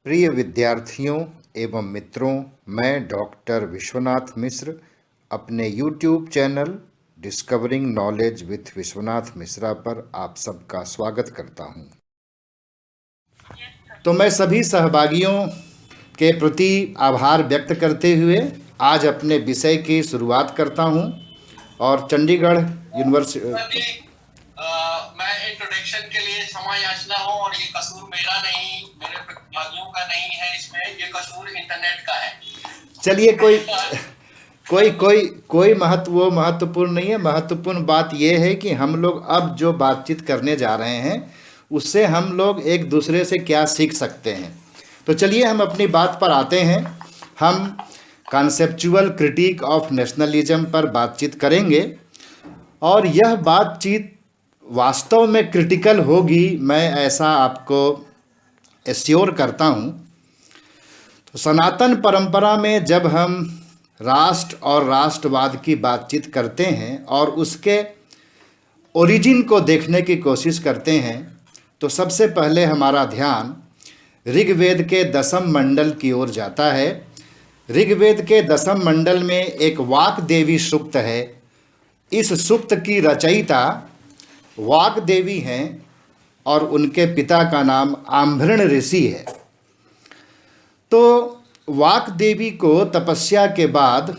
प्रिय विद्यार्थियों एवं मित्रों, मैं डॉक्टर विश्वनाथ मिश्र अपने YouTube channel discovering knowledge with Vishwanath Mishra पर आप सबका स्वागत करता हूं। तो मैं सभी सहभागियों के प्रति आभार व्यक्त करते हुए आज अपने विषय की शुरुआत करता हूं और चंडीगढ़ यूनिवर्सिटी मैं इंट्रोडक्शन के लिए क्षमा याचना हूं और ये कसूर मेरा नहीं, मेरे प्रतिभागियों का नहीं है, इसमें ये कसूर इंटरनेट का है। चलिए कोई महत्वपूर्ण नहीं है। महत्वपूर्ण बात यह है कि हम लोग अब जो बातचीत करने जा रहे हैं उससे हम लोग एक दूसरे से क्या सीख सकते हैं। तो चलिए हम अपनी बात पर आते हैं। हम कॉन्सेप्चुअल क्रिटिक ऑफ नेशनलिज्म पर बातचीत करेंगे और यह बातचीत वास्तव में क्रिटिकल होगी, मैं ऐसा आपको एश्योर करता हूँ। तो सनातन परंपरा में जब हम राष्ट्र और राष्ट्रवाद की बातचीत करते हैं और उसके ओरिजिन को देखने की कोशिश करते हैं तो सबसे पहले हमारा ध्यान ऋग्वेद के दशम मंडल की ओर जाता है। ऋग्वेद के दशम मंडल में एक वाक देवी सूक्त है। इस सूक्त की रचयिता वाक देवी हैं और उनके पिता का नाम आम्भृण ऋषि है। तो वाक देवी को तपस्या के बाद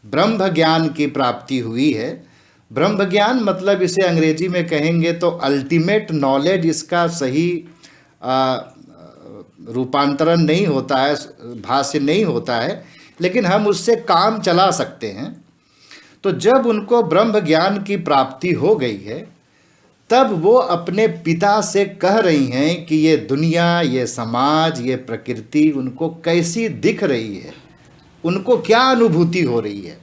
ब्रह्म ज्ञान की प्राप्ति हुई है। ब्रह्म ज्ञान मतलब इसे अंग्रेजी में कहेंगे तो अल्टीमेट नॉलेज, इसका सही रूपांतरण नहीं होता है, भाष्य नहीं होता है, लेकिन हम उससे काम चला सकते हैं। तो जब उनको ब्रह्म ज्ञान की प्राप्ति हो गई है तब वो अपने पिता से कह रही हैं कि ये दुनिया, ये समाज, ये प्रकृति उनको कैसी दिख रही है, उनको क्या अनुभूति हो रही है।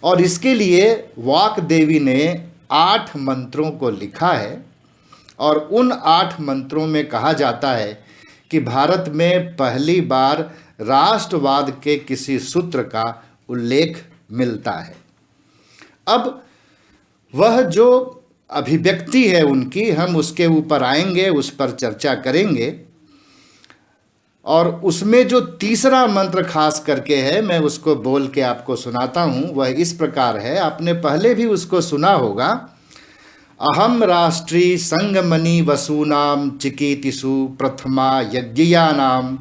और इसके लिए वाक देवी ने 8 मंत्रों को लिखा है और उन 8 मंत्रों में कहा जाता है कि भारत में पहली बार राष्ट्रवाद के किसी सूत्र का उल्लेख मिलता है। अब वह जो अभिव्यक्ति है उनकी, हम उसके ऊपर आएंगे, उस पर चर्चा करेंगे। और उसमें जो तीसरा मंत्र खास करके है, मैं उसको बोल के आपको सुनाता हूँ। वह इस प्रकार है, आपने पहले भी उसको सुना होगा। अहम राष्ट्री संगमणि वसूनाम चिकीतिषु प्रथमा यज्ञयानाम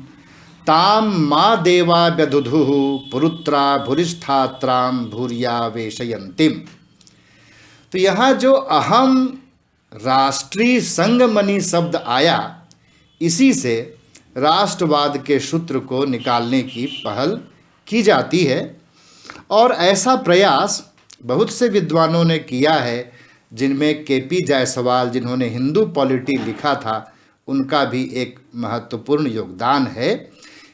ताम माँ देवा व्यदुधुः पुरुत्रा भूरिष्ठात्राम भूरिया वेशयन्तिम। तो यहाँ जो अहम राष्ट्रीय संगमणि शब्द आया, इसी से राष्ट्रवाद के सूत्र को निकालने की पहल की जाती है। और ऐसा प्रयास बहुत से विद्वानों ने किया है, जिनमें केपी जायसवाल, जिन्होंने हिंदू पॉलिटी लिखा था, उनका भी एक महत्वपूर्ण योगदान है।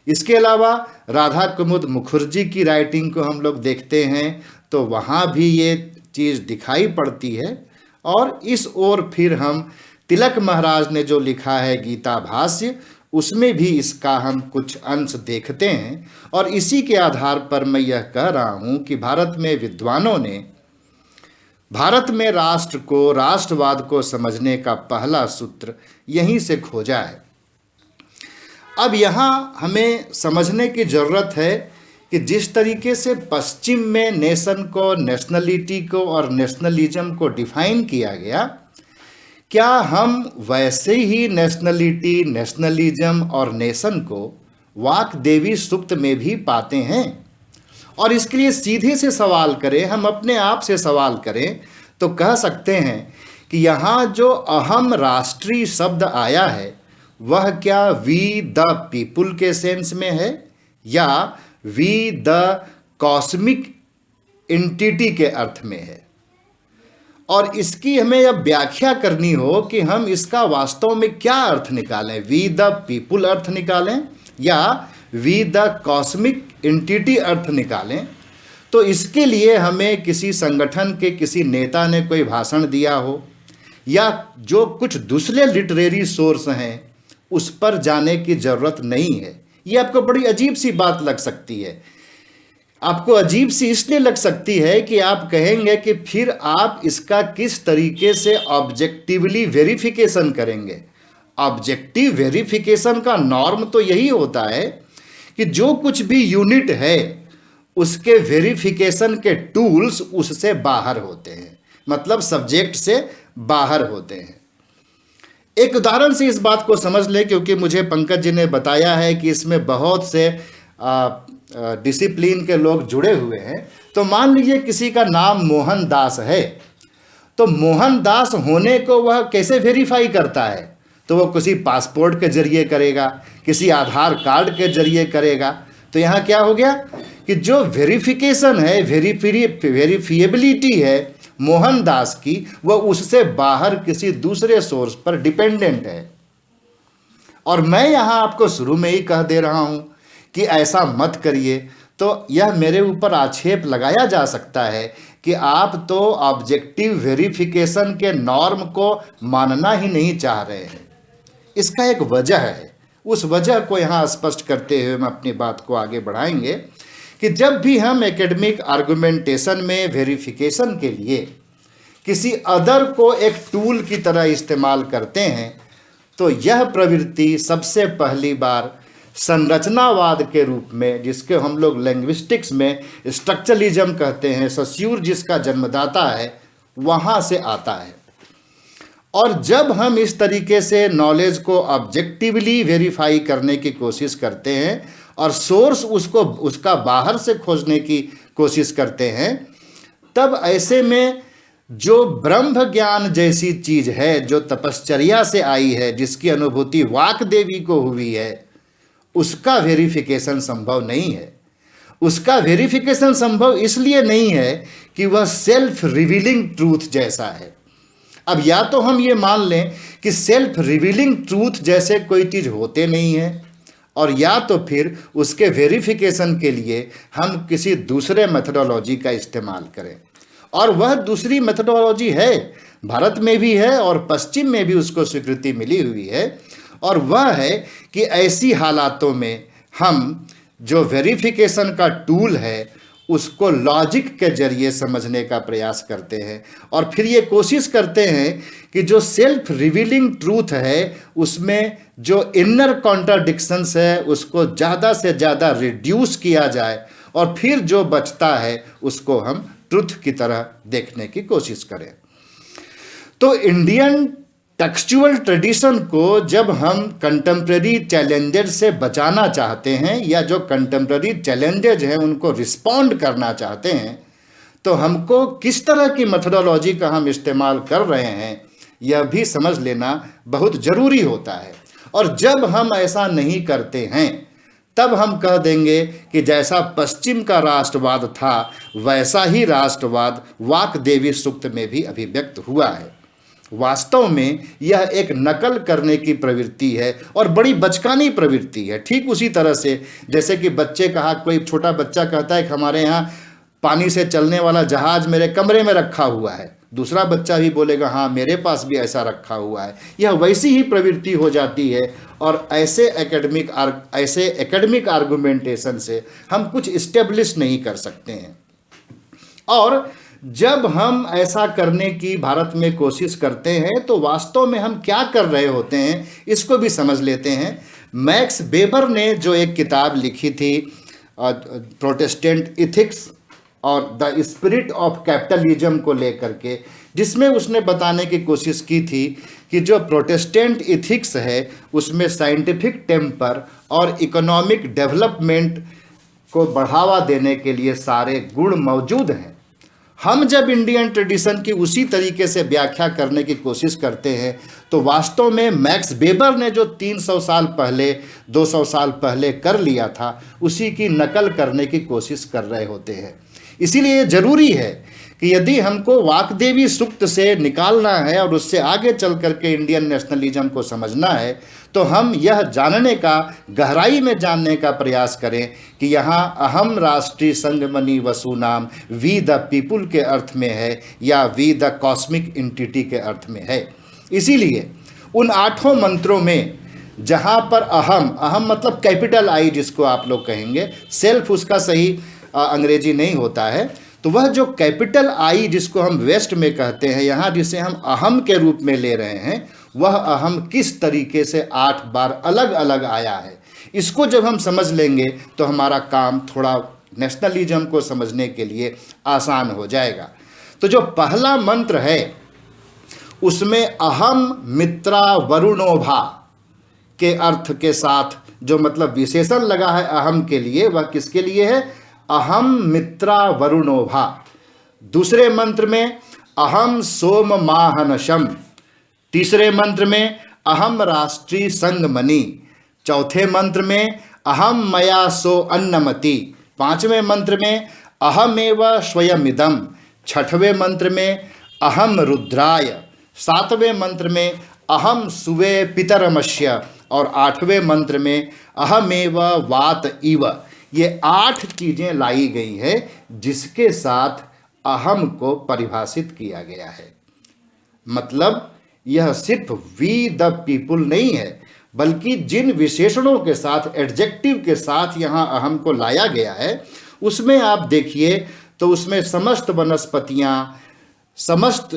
इसके अलावा राधा कुमुद मुखर्जी की राइटिंग को हम लोग देखते हैं तो वहाँ भी ये चीज़ दिखाई पड़ती है। और इस ओर फिर हम तिलक महाराज ने जो लिखा है गीता भाष्य, उसमें भी इसका हम कुछ अंश देखते हैं। और इसी के आधार पर मैं यह कह रहा हूँ कि भारत में विद्वानों ने भारत में राष्ट्र को, राष्ट्रवाद को समझने का पहला सूत्र यहीं से खोजा है। अब यहाँ हमें समझने की ज़रूरत है कि जिस तरीके से पश्चिम में नेशन को, नेशनलिटी को और नेशनलिज्म को डिफाइन किया गया, क्या हम वैसे ही नेशनलिटी, नेशनलिज्म और नेशन को वाक देवी सूक्त में भी पाते हैं? और इसके लिए सीधे से सवाल करें, हम अपने आप से सवाल करें तो कह सकते हैं कि यहाँ जो अहम राष्ट्रीय शब्द आया है वह क्या वी द पीपुल के सेंस में है या वी द कॉस्मिक एंटिटी के अर्थ में है? और इसकी हमें अब व्याख्या करनी हो कि हम इसका वास्तव में क्या अर्थ निकालें, वी द पीपुल अर्थ निकालें या वी द कॉस्मिक एंटिटी अर्थ निकालें। तो इसके लिए हमें किसी संगठन के किसी नेता ने कोई भाषण दिया हो या जो कुछ दूसरे लिटरेरी सोर्स हैं उस पर जाने की ज़रूरत नहीं है। ये आपको बड़ी अजीब सी बात लग सकती है। आपको अजीब सी इसलिए लग सकती है कि आप कहेंगे कि फिर आप इसका किस तरीके से ऑब्जेक्टिवली वेरिफिकेशन करेंगे। ऑब्जेक्टिव वेरिफिकेशन का नॉर्म तो यही होता है कि जो कुछ भी यूनिट है उसके वेरिफिकेशन के टूल्स उससे बाहर होते हैं, मतलब सब्जेक्ट से बाहर होते हैं। एक उदाहरण से इस बात को समझ ले, क्योंकि मुझे पंकज जी ने बताया है कि इसमें बहुत से डिसिप्लिन के लोग जुड़े हुए हैं। तो मान लीजिए किसी का नाम मोहन दास है, तो मोहन दास होने को वह कैसे वेरीफाई करता है? तो वह किसी पासपोर्ट के जरिए करेगा, किसी आधार कार्ड के जरिए करेगा। तो यहाँ क्या हो गया कि जो वेरिफिकेशन है, वेरीफिएबिलिटी है मोहन दास की, वह उससे बाहर किसी दूसरे सोर्स पर डिपेंडेंट है। और मैं यहाँ आपको शुरू में ही कह दे रहा हूँ कि ऐसा मत करिए, तो यह मेरे ऊपर आक्षेप लगाया जा सकता है कि आप तो ऑब्जेक्टिव वेरिफिकेशन के नॉर्म को मानना ही नहीं चाह रहे हैं। इसका एक वजह है, उस वजह को यहाँ स्पष्ट करते हुए हम अपनी बात को आगे बढ़ाएंगे कि जब भी हम एकेडमिक आर्गुमेंटेशन में वेरिफिकेशन के लिए किसी अदर को एक टूल की तरह इस्तेमाल करते हैं, तो यह प्रवृत्ति सबसे पहली बार संरचनावाद के रूप में, जिसके हम लोग लैंग्विस्टिक्स में स्ट्रक्चरलिज्म कहते हैं, सस्यूर जिसका जन्मदाता है, वहाँ से आता है। और जब हम इस तरीके से नॉलेज को ऑब्जेक्टिवली वेरीफाई करने की कोशिश करते हैं और सोर्स उसका बाहर से खोजने की कोशिश करते हैं, तब ऐसे में जो ब्रह्म ज्ञान जैसी चीज है, जो तपश्चर्या से आई है, जिसकी अनुभूति वाक देवी को हुई है, उसका वेरिफिकेशन संभव नहीं है। उसका वेरिफिकेशन संभव इसलिए नहीं है कि वह सेल्फ रिवीलिंग ट्रूथ जैसा है। अब या तो हम ये मान लें कि सेल्फ रिवीलिंग ट्रूथ जैसे कोई चीज़ होते नहीं है, और या तो फिर उसके वेरिफिकेशन के लिए हम किसी दूसरे मेथडोलॉजी का इस्तेमाल करें। और वह दूसरी मेथडोलॉजी है, भारत में भी है और पश्चिम में भी उसको स्वीकृति मिली हुई है, और वह है कि ऐसी हालातों में हम जो वेरिफिकेशन का टूल है उसको लॉजिक के जरिए समझने का प्रयास करते हैं, और फिर ये कोशिश करते हैं कि जो सेल्फ रिवीलिंग ट्रूथ है उसमें जो इनर कॉन्ट्राडिक्शंस है उसको ज़्यादा से ज़्यादा रिड्यूस किया जाए, और फिर जो बचता है उसको हम ट्रुथ की तरह देखने की कोशिश करें। तो इंडियन टेक्सचुअल ट्रेडिशन को जब हम कंटेम्प्रेरी चैलेंजेस से बचाना चाहते हैं, या जो कंटेम्प्रेरी चैलेंजेस हैं उनको रिस्पॉन्ड करना चाहते हैं, तो हमको किस तरह की मेथडोलॉजी का हम इस्तेमाल कर रहे हैं यह भी समझ लेना बहुत ज़रूरी होता है। और जब हम ऐसा नहीं करते हैं तब हम कह देंगे कि जैसा पश्चिम का राष्ट्रवाद था वैसा ही राष्ट्रवाद वाक देवी सूक्त में भी अभिव्यक्त हुआ है। वास्तव में यह एक नकल करने की प्रवृत्ति है और बड़ी बचकानी प्रवृत्ति है। ठीक उसी तरह से जैसे कि बच्चे कहा, कोई छोटा बच्चा कहता है कि हमारे यहाँ पानी से चलने वाला जहाज मेरे कमरे में रखा हुआ है, दूसरा बच्चा भी बोलेगा हाँ मेरे पास भी ऐसा रखा हुआ है। यह वैसी ही प्रवृत्ति हो जाती है, और ऐसे एकेडमिक आर्गुमेंटेशन से हम कुछ इस्टेब्लिश नहीं कर सकते हैं। और जब हम ऐसा करने की भारत में कोशिश करते हैं तो वास्तव में हम क्या कर रहे होते हैं इसको भी समझ लेते हैं। मैक्स वेबर ने जो एक किताब लिखी थी प्रोटेस्टेंट इथिक्स और द स्पिरिट ऑफ कैपिटलिज्म को लेकर के, जिसमें उसने बताने की कोशिश की थी कि जो प्रोटेस्टेंट इथिक्स है उसमें साइंटिफिक टेम्पर और इकोनॉमिक डेवलपमेंट को बढ़ावा देने के लिए सारे गुण मौजूद हैं। हम जब इंडियन ट्रेडिशन की उसी तरीके से व्याख्या करने की कोशिश करते हैं तो वास्तव में मैक्स वेबर ने जो 300 साल पहले 200 साल पहले कर लिया था उसी की नकल करने की कोशिश कर रहे होते हैं। इसीलिए ज़रूरी है कि यदि हमको वाकदेवी सूक्त से निकालना है और उससे आगे चल करके इंडियन नेशनलिज्म को समझना है तो हम यह जानने का, गहराई में जानने का प्रयास करें कि यहाँ अहम राष्ट्रीय संगमनी वसुनाम वी द पीपुल के अर्थ में है या वी द कॉस्मिक इंटिटी के अर्थ में है। इसीलिए उन 8 मंत्रों में जहाँ पर अहम मतलब कैपिटल आई जिसको आप लोग कहेंगे, सेल्फ उसका सही अंग्रेजी नहीं होता है, तो वह जो कैपिटल आई जिसको हम वेस्ट में कहते हैं, यहाँ जिसे हम अहम के रूप में ले रहे हैं, वह अहम किस तरीके से 8 बार अलग अलग आया है, इसको जब हम समझ लेंगे तो हमारा काम थोड़ा नेशनलिज्म को समझने के लिए आसान हो जाएगा। तो जो पहला मंत्र है उसमें अहम मित्रा वरुणोभा के अर्थ के साथ जो मतलब विशेषण लगा है अहम के लिए, वह किसके लिए है? अहम मित्रा वरुणोभा। दूसरे मंत्र में अहम सोम माहनशम, तीसरे मंत्र में अहम राष्ट्रीय संगमणि, चौथे मंत्र में अहम मया सो अन्नमति, पांचवें मंत्र में अहमेव स्वयमिदम, छठवें मंत्र में अहम रुद्राय, सातवें मंत्र में अहम सुवे पितरमस्य और आठवें मंत्र में अहमेव वात इव। ये 8 चीज़ें लाई गई है जिसके साथ अहम को परिभाषित किया गया है। मतलब यह सिर्फ वी द पीपुल नहीं है, बल्कि जिन विशेषणों के साथ, एडजेक्टिव के साथ यहाँ अहम को लाया गया है, उसमें आप देखिए तो उसमें समस्त वनस्पतियाँ, समस्त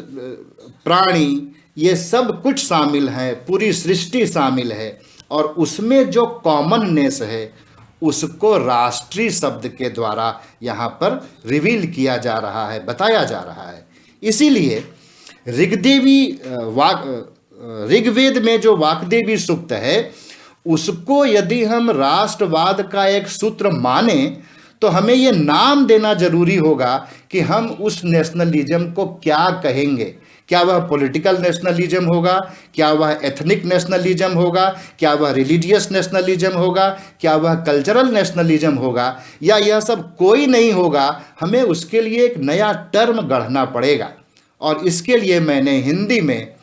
प्राणी, ये सब कुछ शामिल है, पूरी सृष्टि शामिल है। और उसमें जो कॉमननेस है उसको राष्ट्रीय शब्द के द्वारा यहाँ पर रिवील किया जा रहा है, बताया जा रहा है। इसीलिए ऋग्वेद में जो वाग्देवी सूक्त है उसको यदि हम राष्ट्रवाद का एक सूत्र माने तो हमें ये नाम देना जरूरी होगा कि हम उस नेशनलिज्म को क्या कहेंगे। क्या वह पॉलिटिकल नेशनलिज्म होगा, क्या वह एथनिक नेशनलिज्म होगा, क्या वह रिलीजियस नेशनलिज्म होगा, क्या वह कल्चरल नेशनलिज्म होगा, या यह सब कोई नहीं होगा। हमें उसके लिए एक नया टर्म गढ़ना पड़ेगा। और इसके लिए मैंने हिंदी में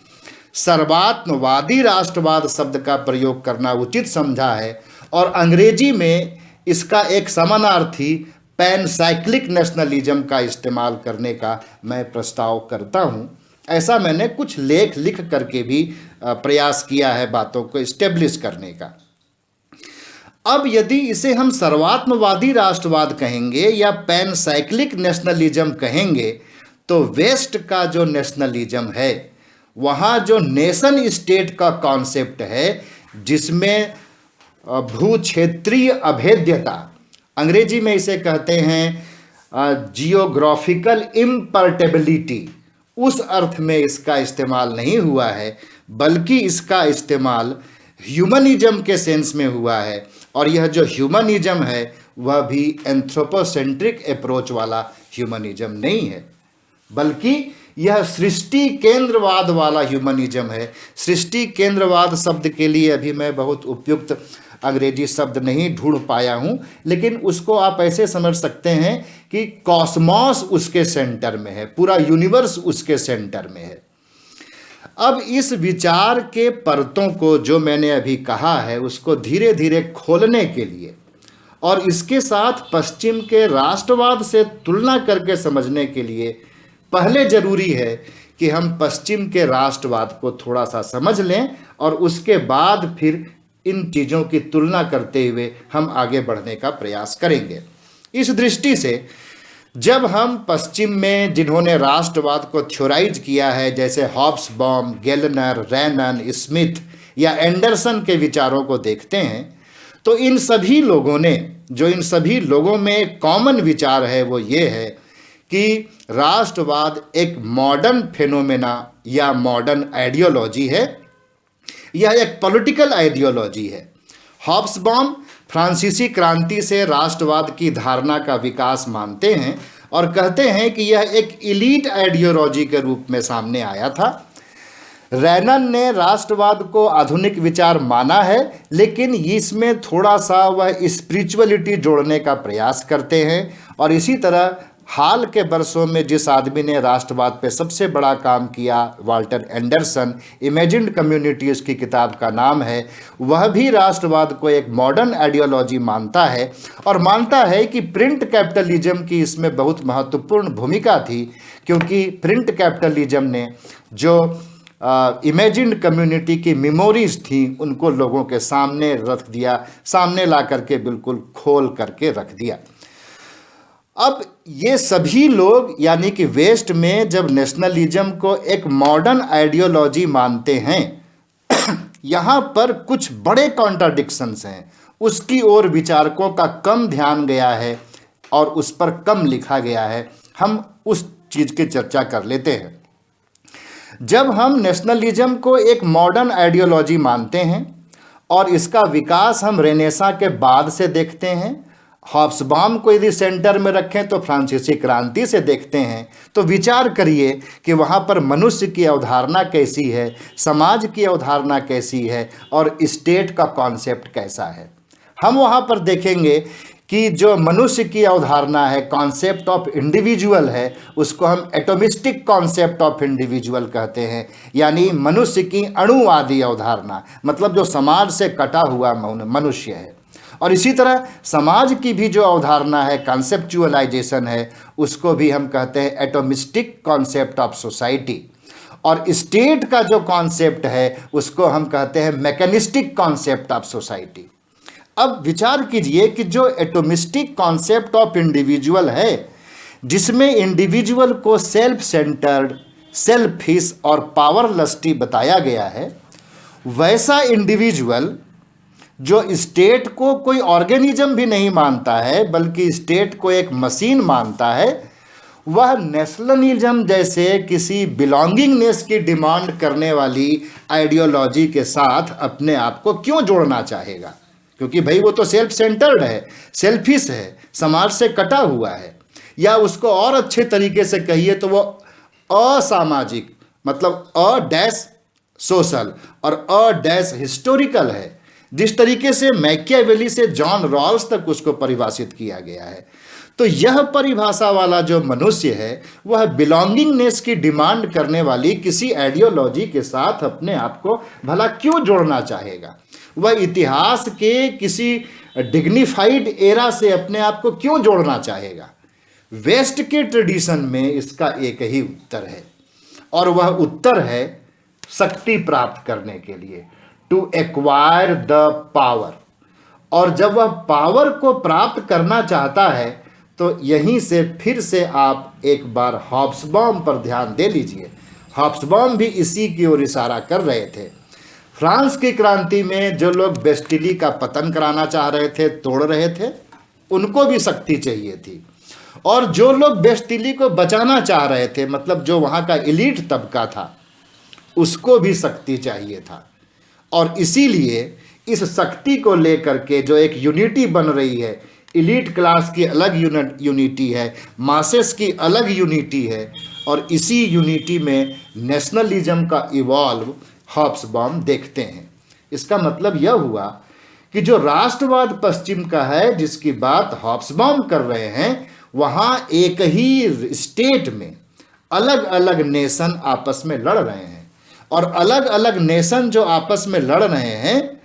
सर्वात्मवादी राष्ट्रवाद शब्द का प्रयोग करना उचित समझा है और अंग्रेजी में इसका एक समानार्थी पैनसाइक्लिक नेशनलिज्म का इस्तेमाल करने का मैं प्रस्ताव करता हूँ। ऐसा मैंने कुछ लेख लिख करके भी प्रयास किया है बातों को इस्टेब्लिश करने का। अब यदि इसे हम सर्वात्मवादी राष्ट्रवाद कहेंगे या पैनसाइक्लिक नेशनलिज्म कहेंगे तो वेस्ट का जो नेशनलिज्म है, वहाँ जो नेशन स्टेट का कॉन्सेप्ट है जिसमें भू क्षेत्रीय अभेद्यता, अंग्रेजी में इसे कहते हैं जियोग्राफिकल इम्पर्टेबिलिटी, उस अर्थ में इसका इस्तेमाल नहीं हुआ है, बल्कि इसका इस्तेमाल ह्यूमनिज्म के सेंस में हुआ है। और यह जो ह्यूमनिज्म है वह भी एंथ्रोपोसेंट्रिक अप्रोच वाला ह्यूमनिज्म नहीं है, बल्कि यह सृष्टि केंद्रवाद वाला ह्यूमनिज्म है। सृष्टि केंद्रवाद शब्द के लिए अभी मैं बहुत उपयुक्त अंग्रेजी शब्द नहीं ढूंढ पाया हूँ, लेकिन उसको आप ऐसे समझ सकते हैं कि कॉस्मॉस उसके सेंटर में है, पूरा यूनिवर्स उसके सेंटर में है। अब इस विचार के परतों को जो मैंने अभी कहा है उसको धीरे धीरे खोलने के लिए और इसके साथ पश्चिम के राष्ट्रवाद से तुलना करके समझने के लिए पहले जरूरी है कि हम पश्चिम के राष्ट्रवाद को थोड़ा सा समझ लें और उसके बाद फिर इन चीज़ों की तुलना करते हुए हम आगे बढ़ने का प्रयास करेंगे। इस दृष्टि से जब हम पश्चिम में जिन्होंने राष्ट्रवाद को थ्योराइज किया है, जैसे हॉब्सबॉम, गेलनर, रैनन, स्मिथ या एंडरसन के विचारों को देखते हैं, तो इन सभी लोगों ने, जो इन सभी लोगों में एक कॉमन विचार है वो ये है कि राष्ट्रवाद एक मॉडर्न फेनोमेना या मॉडर्न आइडियोलॉजी है, यह एक पॉलिटिकल आइडियोलॉजी है। हॉब्सबॉम फ्रांसीसी क्रांति से राष्ट्रवाद की धारणा का विकास मानते हैं और कहते हैं कि यह एक इलीट आइडियोलॉजी के रूप में सामने आया था। रैनन ने राष्ट्रवाद को आधुनिक विचार माना है, लेकिन इसमें थोड़ा सा वह स्पिरिचुअलिटी जोड़ने का प्रयास करते हैं। और इसी तरह हाल के वर्षों में जिस आदमी ने राष्ट्रवाद पे सबसे बड़ा काम किया, वाल्टर एंडरसन, इमेजिन्ड कम्युनिटीज़ की किताब का नाम है, वह भी राष्ट्रवाद को एक मॉडर्न आइडियोलॉजी मानता है और मानता है कि प्रिंट कैपिटलिज्म की इसमें बहुत महत्वपूर्ण भूमिका थी, क्योंकि प्रिंट कैपिटलिज्म ने जो इमेजिन्ड कम्युनिटी की मेमोरीज थी उनको लोगों के सामने रख दिया, सामने ला करके बिल्कुल खोल करके रख दिया। अब ये सभी लोग यानी कि वेस्ट में जब नेशनलिज्म को एक मॉडर्न आइडियोलॉजी मानते हैं, यहाँ पर कुछ बड़े कॉन्ट्राडिक्शंस हैं, उसकी ओर विचारकों का कम ध्यान गया है और उस पर कम लिखा गया है। हम उस चीज़ की चर्चा कर लेते हैं। जब हम नेशनलिज्म को एक मॉडर्न आइडियोलॉजी मानते हैं और इसका विकास हम रेनेसा के बाद से देखते हैं, हॉब्सबॉम को यदि सेंटर में रखें तो फ्रांसीसी क्रांति से देखते हैं, तो विचार करिए कि वहाँ पर मनुष्य की अवधारणा कैसी है, समाज की अवधारणा कैसी है और स्टेट का कॉन्सेप्ट कैसा है। हम वहाँ पर देखेंगे कि जो मनुष्य की अवधारणा है, कॉन्सेप्ट ऑफ इंडिविजुअल है, उसको हम एटोमिस्टिक कॉन्सेप्ट ऑफ इंडिविजुअल कहते हैं, यानी मनुष्य की अणुवादी अवधारणा, मतलब जो समाज से कटा हुआ मनुष्य है। और इसी तरह समाज की भी जो अवधारणा है, कॉन्सेप्चुअलाइजेशन है, उसको भी हम कहते हैं एटोमिस्टिक कॉन्सेप्ट ऑफ सोसाइटी। और स्टेट का जो कॉन्सेप्ट है उसको हम कहते हैं मैकेनिस्टिक कॉन्सेप्ट ऑफ सोसाइटी। अब विचार कीजिए कि जो एटोमिस्टिक कॉन्सेप्ट ऑफ इंडिविजुअल है, जिसमें इंडिविजुअल को सेल्फ सेंटर्ड, सेल्फिश और पावर लस्टी बताया गया है, वैसा इंडिविजुअल जो स्टेट को कोई ऑर्गेनिज्म भी नहीं मानता है बल्कि स्टेट को एक मशीन मानता है, वह नेशनलिज्म जैसे किसी बिलोंगिंगनेस की डिमांड करने वाली आइडियोलॉजी के साथ अपने आप को क्यों जोड़ना चाहेगा? क्योंकि भाई वो तो सेल्फ सेंटर्ड है, सेल्फिश है, समाज से कटा हुआ है, या उसको और अच्छे तरीके से कहिए तो वो असामाजिक, मतलब अ डैश सोशल और अ डैश हिस्टोरिकल है। जिस तरीके से मैकियावेली से जॉन रॉल्स तक उसको परिभाषित किया गया है, तो यह परिभाषा वाला जो मनुष्य है वह बिलोंगिंगनेस की डिमांड करने वाली किसी आइडियोलॉजी के साथ अपने आप को भला क्यों जोड़ना चाहेगा? वह इतिहास के किसी डिग्निफाइड एरा से अपने आप को क्यों जोड़ना चाहेगा? वेस्ट के ट्रेडिशन में इसका एक ही उत्तर है, और वह उत्तर है शक्ति प्राप्त करने के लिए, टू एक्वायर द पावर। और जब वह पावर को प्राप्त करना चाहता है तो यहीं से फिर से आप एक बार हॉब्सबॉम पर ध्यान दे लीजिए। हॉब्सबॉम भी इसी की ओर इशारा कर रहे थे। फ्रांस की क्रांति में जो लोग बेस्टिली का पतन कराना चाह रहे थे, तोड़ रहे थे, उनको भी शक्ति चाहिए थी। और जो लोग बेस्टिली को बचाना चाह रहे थे, मतलब जो वहाँ का एलीट तबका था, उसको भी शक्ति चाहिए था। और इसीलिए इस शक्ति को लेकर के जो एक यूनिटी बन रही है, एलीट क्लास की अलग यूनिटी है, मासेस की अलग यूनिटी है, और इसी यूनिटी में नेशनलिज्म का इवॉल्व हॉब्सबॉम देखते हैं। इसका मतलब यह हुआ कि जो राष्ट्रवाद पश्चिम का है, जिसकी बात हॉब्सबॉम कर रहे हैं, वहाँ एक ही स्टेट में अलग अलग नेशन आपस में लड़ रहे हैं, और अलग अलग नेशन जो आपस में लड़ रहे हैं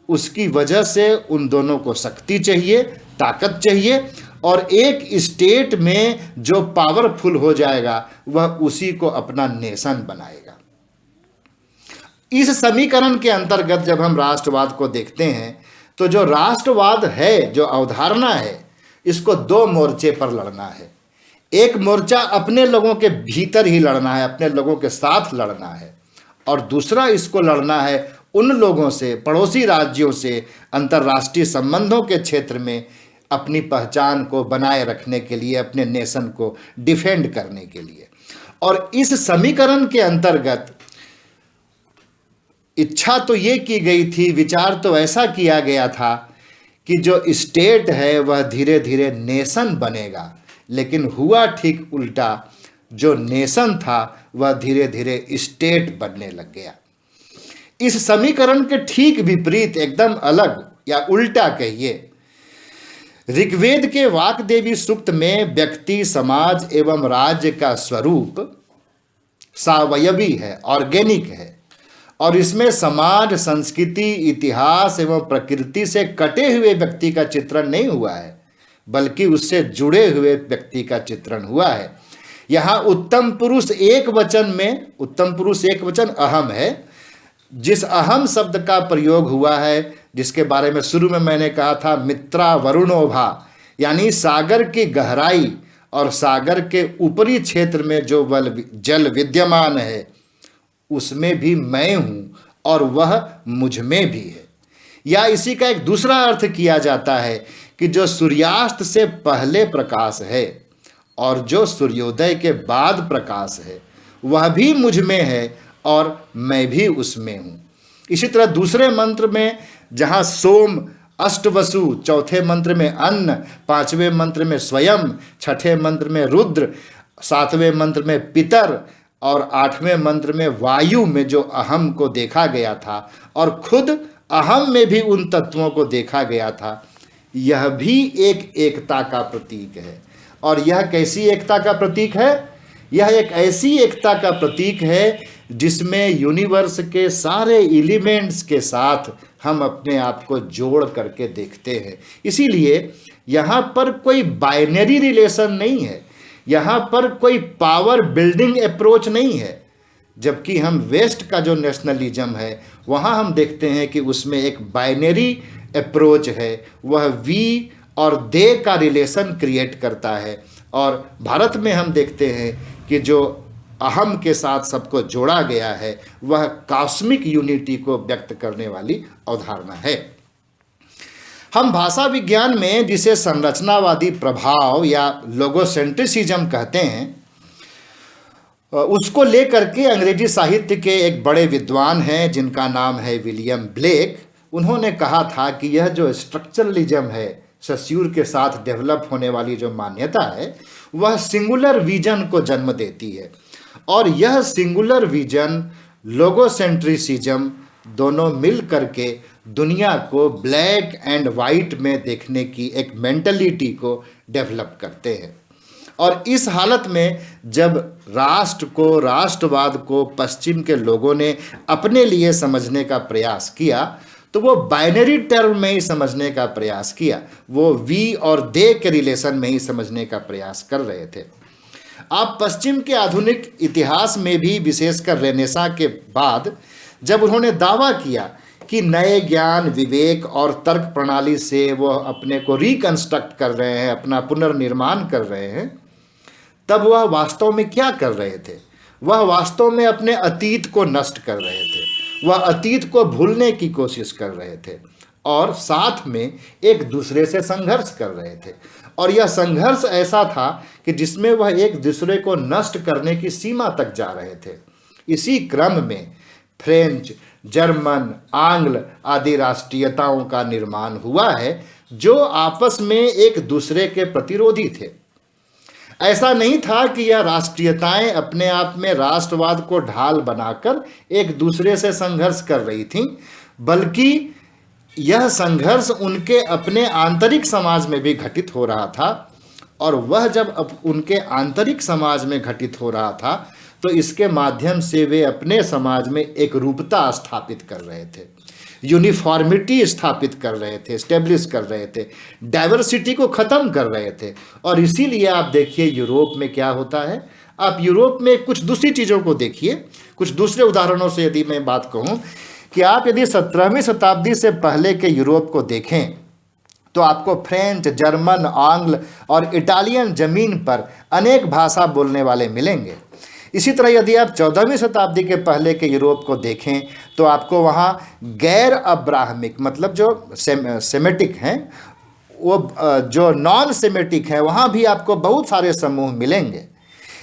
उसकी वजह से उन दोनों को शक्ति चाहिए, ताकत चाहिए, और एक स्टेट में जो पावरफुल हो जाएगा वह उसी को अपना नेशन बनाएगा। इस समीकरण के अंतर्गत जब हम राष्ट्रवाद को देखते हैं तो जो राष्ट्रवाद है, जो अवधारणा है, इसको दो मोर्चे पर लड़ना है। एक मोर्चा अपने लोगों के भीतर ही लड़ना है, अपने लोगों के साथ लड़ना है, और दूसरा इसको लड़ना है उन लोगों से, पड़ोसी राज्यों से, अंतर्राष्ट्रीय संबंधों के क्षेत्र में अपनी पहचान को बनाए रखने के लिए, अपने नेशन को डिफेंड करने के लिए। और इस समीकरण के अंतर्गत इच्छा तो ये की गई थी, विचार तो ऐसा किया गया था कि जो स्टेट है वह धीरे धीरे नेशन बनेगा, लेकिन हुआ ठीक उल्टा। जो नेशन था वह धीरे धीरे स्टेट बनने लग गया। इस समीकरण के ठीक विपरीत, एकदम अलग या उल्टा कहिए, ऋग्वेद के वाकदेवी सूक्त में व्यक्ति, समाज एवं राज्य का स्वरूप सावयवी है, ऑर्गेनिक है, और इसमें समाज, संस्कृति, इतिहास एवं प्रकृति से कटे हुए व्यक्ति का चित्रण नहीं हुआ है, बल्कि उससे जुड़े हुए व्यक्ति का चित्रण हुआ है। यहाँ उत्तम पुरुष एक वचन में, उत्तम पुरुष एक वचन अहम है, जिस अहम शब्द का प्रयोग हुआ है, जिसके बारे में शुरू में मैंने कहा था, मित्रा वरुणोभा, यानी सागर की गहराई और सागर के ऊपरी क्षेत्र में जो जल विद्यमान है उसमें भी मैं हूँ और वह मुझ में भी है। या इसी का एक दूसरा अर्थ किया जाता है कि जो सूर्यास्त से पहले प्रकाश है और जो सूर्योदय के बाद प्रकाश है वह भी मुझ में है और मैं भी उसमें हूँ। इसी तरह दूसरे मंत्र में जहाँ सोम, अष्टवसु, चौथे मंत्र में अन्न, पांचवें मंत्र में स्वयं, छठे मंत्र में रुद्र, सातवें मंत्र में पितर और आठवें मंत्र में वायु में जो अहम को देखा गया था और खुद अहम में भी उन तत्वों को देखा गया था, यह भी एक एकता का प्रतीक है। और यह कैसी एकता का प्रतीक है? यह एक ऐसी एकता का प्रतीक है जिसमें यूनिवर्स के सारे एलिमेंट्स के साथ हम अपने आप को जोड़ करके देखते हैं। इसीलिए यहाँ पर कोई बाइनरी रिलेशन नहीं है, यहाँ पर कोई पावर बिल्डिंग अप्रोच नहीं है। जबकि हम वेस्ट का जो नेशनलिज्म है वहाँ हम देखते हैं कि उसमें एक बाइनरी अप्रोच है, वह वी और दे का रिलेशन क्रिएट करता है। और भारत में हम देखते हैं कि जो अहम के साथ सबको जोड़ा गया है वह कॉस्मिक यूनिटी को व्यक्त करने वाली अवधारणा है। हम भाषा विज्ञान में जिसे संरचनावादी प्रभाव या लोगोसेंट्रिसिज्म कहते हैं उसको लेकर के अंग्रेजी साहित्य के एक बड़े विद्वान हैं जिनका नाम है विलियम ब्लेक। उन्होंने कहा था कि यह जो स्ट्रक्चरलिज्म है, सस्यूर के साथ डेवलप होने वाली जो मान्यता है, वह सिंगुलर विजन को जन्म देती है और यह सिंगुलर विजन लोगोसेंट्रिसिज्म दोनों मिल करके दुनिया को ब्लैक एंड वाइट में देखने की एक मेंटलिटी को डेवलप करते हैं। और इस हालत में जब राष्ट्र को, राष्ट्रवाद को पश्चिम के लोगों ने अपने लिए समझने का प्रयास किया तो वो बाइनरी टर्म में ही समझने का प्रयास किया, वो वी और दे के रिलेशन में ही समझने का प्रयास कर रहे थे। आप पश्चिम के आधुनिक इतिहास में भी, विशेषकर रेनेसां के बाद, जब उन्होंने दावा किया कि नए ज्ञान, विवेक और तर्क प्रणाली से वो अपने को रिकंस्ट्रक्ट कर रहे हैं, अपना पुनर्निर्माण कर रहे हैं, तब वह वास्तव में क्या कर रहे थे? वह वास्तव में अपने अतीत को नष्ट कर रहे थे, वह अतीत को भूलने की कोशिश कर रहे थे और साथ में एक दूसरे से संघर्ष कर रहे थे। और यह संघर्ष ऐसा था कि जिसमें वह एक दूसरे को नष्ट करने की सीमा तक जा रहे थे। इसी क्रम में फ्रेंच, जर्मन, आंग्ल आदि राष्ट्रीयताओं का निर्माण हुआ है जो आपस में एक दूसरे के प्रतिरोधी थे। ऐसा नहीं था कि यह राष्ट्रीयताएं अपने आप में राष्ट्रवाद को ढाल बनाकर एक दूसरे से संघर्ष कर रही थीं, बल्कि यह संघर्ष उनके अपने आंतरिक समाज में भी घटित हो रहा था। और वह जब उनके आंतरिक समाज में घटित हो रहा था तो इसके माध्यम से वे अपने समाज में एक रूपता स्थापित कर रहे थे, यूनिफॉर्मिटी स्थापित कर रहे थे, स्टेब्लिश कर रहे थे, डाइवर्सिटी को ख़त्म कर रहे थे। और इसीलिए आप देखिए यूरोप में क्या होता है। आप यूरोप में कुछ दूसरी चीज़ों को देखिए, कुछ दूसरे उदाहरणों से यदि मैं बात कहूँ कि आप यदि 17वीं शताब्दी से पहले के यूरोप को देखें तो आपको फ्रेंच, जर्मन, आंग्ल और इटालियन ज़मीन पर अनेक भाषा बोलने वाले मिलेंगे। इसी तरह यदि आप 14वीं शताब्दी के पहले के यूरोप को देखें तो आपको वहाँ गैर अब्राहमिक, मतलब जो सेमेटिक हैं, वो जो नॉन सेमेटिक हैं, वहाँ भी आपको बहुत सारे समूह मिलेंगे।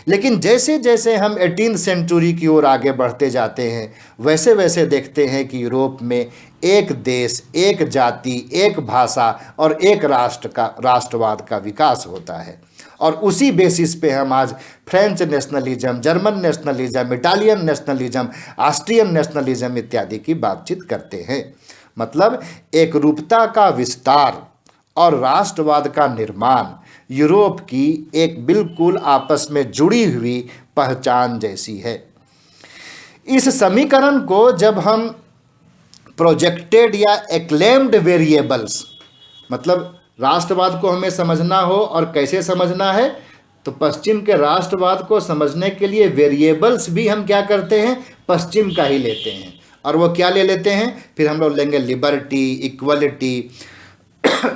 लेकिन जैसे जैसे हम 18वीं सेंचुरी की ओर आगे बढ़ते जाते हैं वैसे वैसे देखते हैं कि यूरोप में एक देश, एक जाति, एक भाषा और एक राष्ट्र का, राष्ट्रवाद का विकास होता है। और उसी बेसिस पे हम आज French nationalism, German nationalism, Italian nationalism, Austrian nationalism इत्यादि की बातचीत करते हैं। मतलब एक रूपता का विस्तार और राष्ट्रवाद का निर्माण यूरोप की एक बिल्कुल आपस में जुड़ी हुई पहचान जैसी है। इस समीकरण को जब हम प्रोजेक्टेड या एक्लेम्ड वेरिएबल्स, मतलब राष्ट्रवाद को हमें समझना हो और कैसे समझना है, तो पश्चिम के राष्ट्रवाद को समझने के लिए वेरिएबल्स भी हम क्या करते हैं, पश्चिम का ही लेते हैं। और वो क्या ले लेते हैं, फिर हम लोग लेंगे liberty, equality,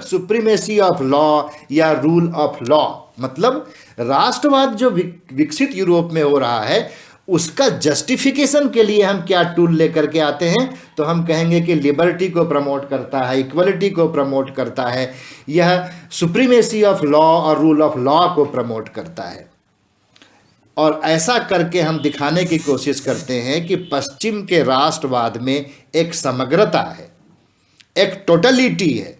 supremacy of law या रूल ऑफ लॉ। मतलब राष्ट्रवाद जो विकसित यूरोप में हो रहा है, उसका जस्टिफिकेशन के लिए हम क्या टूल लेकर के आते हैं, तो हम कहेंगे कि लिबर्टी को प्रमोट करता है, इक्वलिटी को प्रमोट करता है, यह सुप्रीमेसी ऑफ लॉ और रूल ऑफ लॉ को प्रमोट करता है। और ऐसा करके हम दिखाने की कोशिश करते हैं कि पश्चिम के राष्ट्रवाद में एक समग्रता है, एक टोटलिटी है।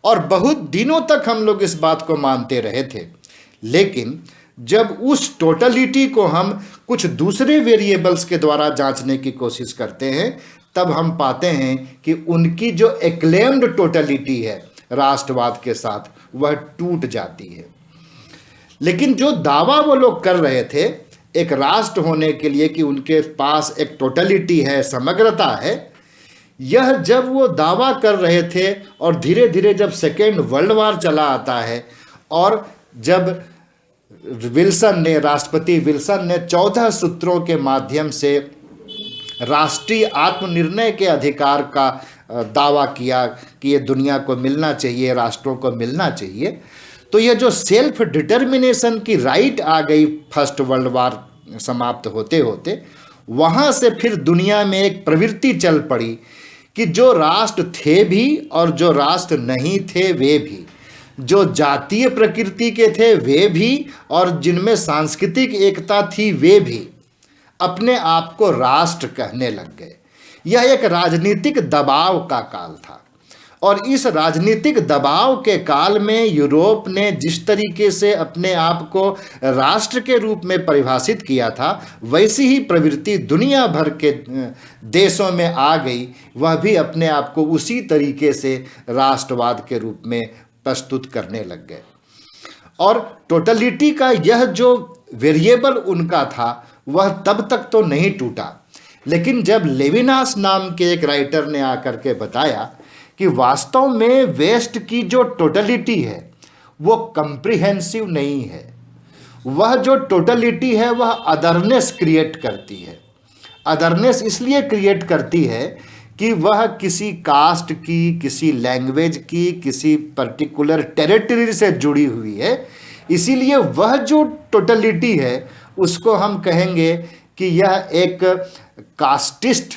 और बहुत दिनों तक हम लोग इस बात को मानते रहे थे, लेकिन जब उस टोटलिटी को हम कुछ दूसरे वेरिएबल्स के द्वारा जांचने की कोशिश करते हैं, तब हम पाते हैं कि उनकी जो एक्लेम्ड टोटलिटी है राष्ट्रवाद के साथ, वह टूट जाती है। लेकिन जो दावा वो लोग कर रहे थे एक राष्ट्र होने के लिए कि उनके पास एक टोटलिटी है, समग्रता है, यह जब वो दावा कर रहे थे और धीरे धीरे जब सेकेंड वर्ल्ड वार चला आता है और जब राष्ट्रपति विल्सन ने 14 सूत्रों के माध्यम से राष्ट्रीय आत्मनिर्णय के अधिकार का दावा किया कि ये दुनिया को मिलना चाहिए, राष्ट्रों को मिलना चाहिए, तो यह जो सेल्फ डिटर्मिनेशन की राइट आ गई फर्स्ट वर्ल्ड वार समाप्त होते होते, वहाँ से फिर दुनिया में एक प्रवृत्ति चल पड़ी कि जो राष्ट्र थे भी और जो राष्ट्र नहीं थे वे भी, जो जातीय प्रकृति के थे वे भी और जिनमें सांस्कृतिक एकता थी वे भी, अपने आप को राष्ट्र कहने लग गए। यह एक राजनीतिक दबाव का काल था और इस राजनीतिक दबाव के काल में यूरोप ने जिस तरीके से अपने आप को राष्ट्र के रूप में परिभाषित किया था, वैसी ही प्रवृत्ति दुनिया भर के देशों में आ गई। वह भी अपने आप को उसी तरीके से राष्ट्रवाद के रूप में प्रस्तुत करने लग गए। और टोटलिटी का यह जो वेरिएबल उनका था वह तब तक तो नहीं टूटा, लेकिन जब लेविनास नाम के एक राइटर ने आकर के बताया कि वास्तव में वेस्ट की जो टोटलिटी है वो कंप्रिहेंसिव नहीं है, वह जो टोटलिटी है वह अदरनेस क्रिएट करती है। अदरनेस इसलिए क्रिएट करती है कि वह किसी कास्ट की, किसी लैंग्वेज की, किसी पर्टिकुलर टेरिटरी से जुड़ी हुई है। इसीलिए वह जो टोटलिटी है उसको हम कहेंगे कि यह एक कास्टिस्ट